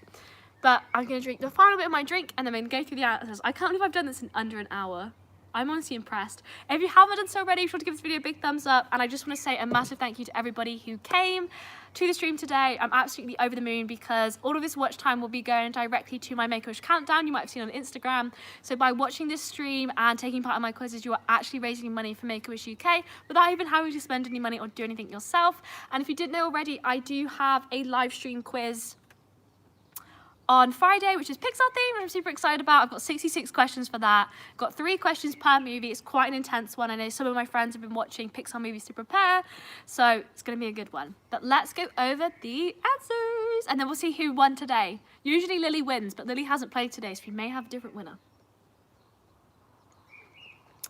But I'm going to drink the final bit of my drink and then I'm going to go through the answers. I can't believe I've done this in under an hour. I'm honestly impressed. If you haven't done so already, be sure to give this video a big thumbs up. And I just want to say a massive thank you to everybody who came to the stream today. I'm absolutely over the moon because all of this watch time will be going directly to my Make-A-Wish countdown you might have seen on Instagram. So by watching this stream and taking part in my quizzes, you are actually raising money for Make-A-Wish UK without even having to spend any money or do anything yourself. And if you didn't know already, I do have a live stream quiz on Friday, which is Pixar themed, which I'm super excited about. I've got 66 questions for that. Got 3 questions per movie. It's quite an intense one. I know some of my friends have been watching Pixar movies to prepare, so it's going to be a good one. But let's go over the answers, and then we'll see who won today. Usually Lily wins, but Lily hasn't played today, so we may have a different winner.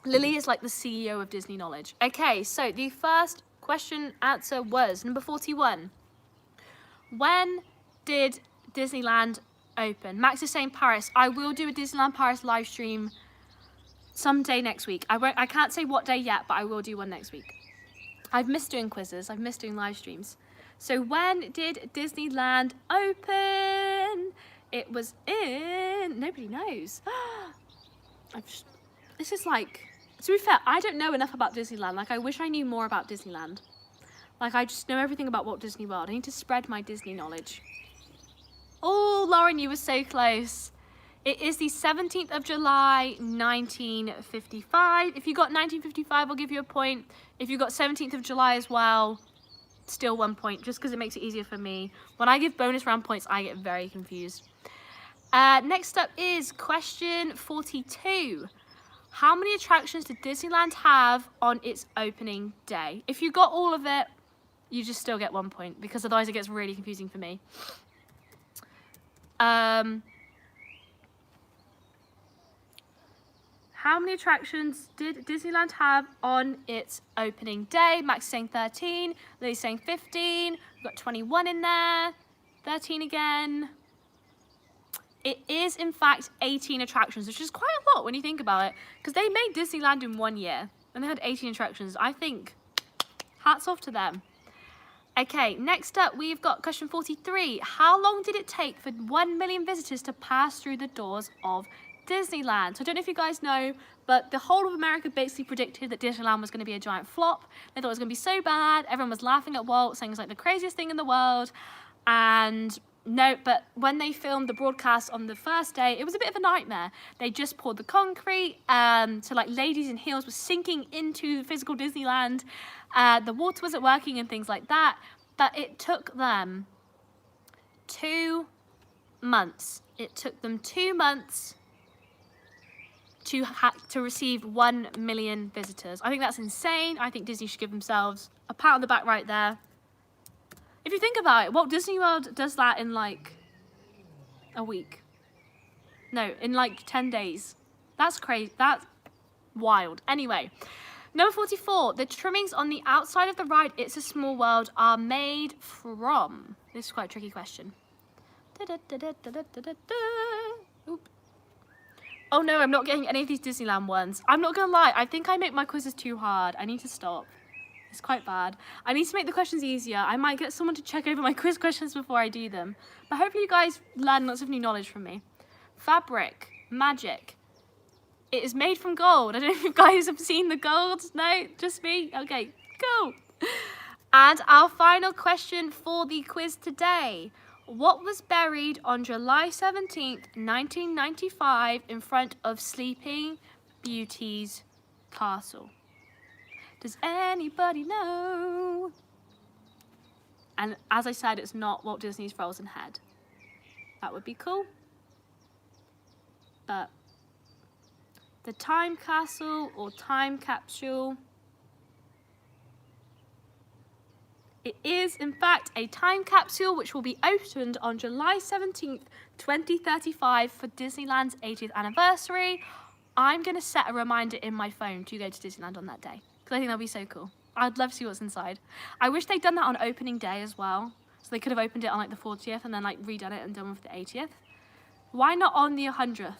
Lily is like the CEO of Disney knowledge. Okay, so the first question answer was number 41. When did Disneyland open? Max is saying Paris. I will do a Disneyland Paris live stream someday next week. I can't say what day yet, but I will do one next week. I've missed doing quizzes. I've missed doing live streams. So when did Disneyland open? It was in, nobody knows. This is like, to be fair, I don't know enough about Disneyland. Like, I wish I knew more about Disneyland. Like, I just know everything about Walt Disney World. I need to spread my Disney knowledge. Oh, Lauren, you were so close. It is the 17th of July, 1955. If you got 1955, I'll give you a point. If you got 17th of July as well, still 1 point, just because it makes it easier for me. When I give bonus round points, I get very confused. Next up is question 42. How many attractions did Disneyland have on its opening day? If you got all of it, you just still get 1 point, because otherwise it gets really confusing for me. How many attractions did Disneyland have on its opening day? Max is saying 13, Lily's saying 15, we've got 21 in there, 13 again. It is in fact 18 attractions, which is quite a lot when you think about it, because they made Disneyland in 1 year and they had 18 attractions. I think hats off to them. Okay, next up we've got question 43. How long did it take for 1 million visitors to pass through the doors of Disneyland? So I don't know if you guys know, but the whole of America basically predicted that Disneyland was going to be a giant flop. They thought it was going to be so bad. Everyone was laughing at Walt, saying it was like the craziest thing in the world. And no, but when they filmed the broadcast on the first day, it was a bit of a nightmare. They just poured the concrete, so like ladies in heels were sinking into physical Disneyland. The water wasn't working and things like that. But it took them 2 months. It took them 2 months to receive 1 million visitors. I think that's insane. I think Disney should give themselves a pat on the back right there. If you think about it, Walt Disney World does that in like a week. No, in like 10 days. That's crazy. That's wild. Anyway, number 44. The trimmings on the outside of the ride, It's a Small World, are made from. This is quite a tricky question. Oop. Oh no, I'm not getting any of these Disneyland ones. I'm not gonna lie, I think I make my quizzes too hard. I need to stop. It's quite bad. I need to make the questions easier. I might get someone to check over my quiz questions before I do them. But hopefully you guys learn lots of new knowledge from me. Fabric, magic, It is made from gold. I don't know if you guys have seen the gold. No, just me? Okay, cool. And our final question for the quiz today. What was buried on July 17th, 1995 in front of Sleeping Beauty's castle? Does anybody know? And as I said, it's not Walt Disney's frozen head. That would be cool. But the time castle or time capsule. It is, in fact, a time capsule which will be opened on July 17th, 2035 for Disneyland's 80th anniversary. I'm going to set a reminder in my phone to go to Disneyland on that day because I think that'll be so cool. I'd love to see what's inside. I wish they'd done that on opening day as well. So they could have opened it on like the 40th and then like redone it and done with the 80th. Why not on the 100th?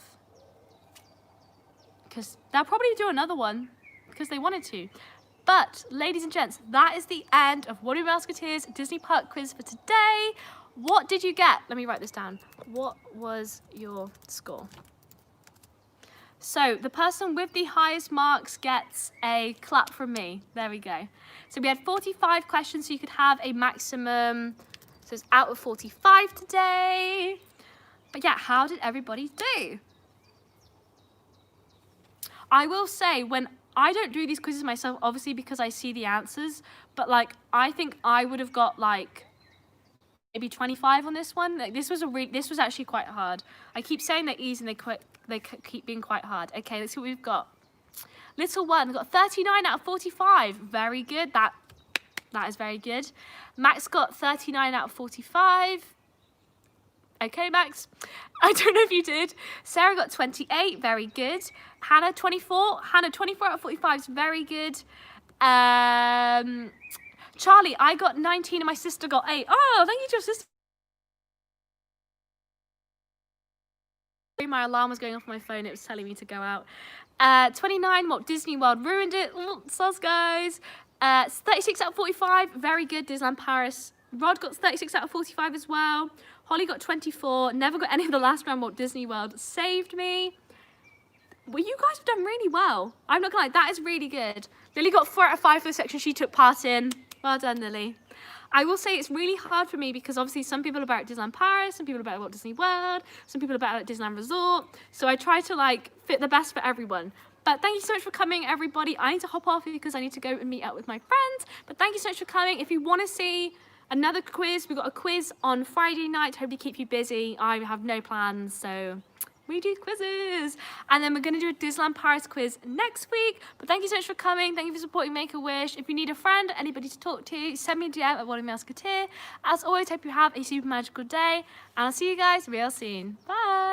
Because they'll probably do another one because they wanted to. But, ladies and gents, that is the end of Wanna Be Mouseketeer's Disney Park quiz for today. What did you get? Let me write this down. What was your score? So, the person with the highest marks gets a clap from me. There we go. So, we had 45 questions, so you could have a maximum, so it's out of 45 today. But yeah, how did everybody do? I will say, when I don't do these quizzes myself, obviously, because I see the answers, but like, I think I would have got like maybe 25 on this one. Like, this was actually quite hard. I keep saying they're easy and they keep being quite hard. Okay, let's see what we've got. Little one, we've got 39 out of 45. Very good. That is very good. Max got 39 out of 45. Okay, Max. I don't know if you did. Sarah got 28. Very good. Hannah, 24. Hannah, 24 out of 45 is very good. Charlie, I got 19 and my sister got 8. Oh, thank you to your sister. My alarm was going off on my phone. It was telling me to go out. 29, Walt Disney World ruined it. Sus, guys. 36 out of 45. Very good. Disneyland Paris. Rod got 36 out of 45 as well. Holly got 24. Never got any of the last round. Walt Disney World saved me. Well, you guys have done really well. I'm not gonna lie, that is really good. Lily got 4 out of 5 for the section she took part in. Well done, Lily. I will say it's really hard for me because obviously some people are better at Disneyland Paris, some people are better at Walt Disney World, some people are better at Disneyland Resort. So I try to like fit the best for everyone. But thank you so much for coming, everybody. I need to hop off because I need to go and meet up with my friends. But thank you so much for coming. If you want to see another quiz, we've got a quiz on Friday night to hopefully keep you busy. I have no plans, so we do quizzes. And then we're going to do a Disneyland Paris quiz next week. But thank you so much for coming. Thank you for supporting Make-A-Wish. If you need a friend, anybody to talk to, send me a DM at Wanna Be Mouseketeer. As always, hope you have a super magical day. And I'll see you guys real soon. Bye.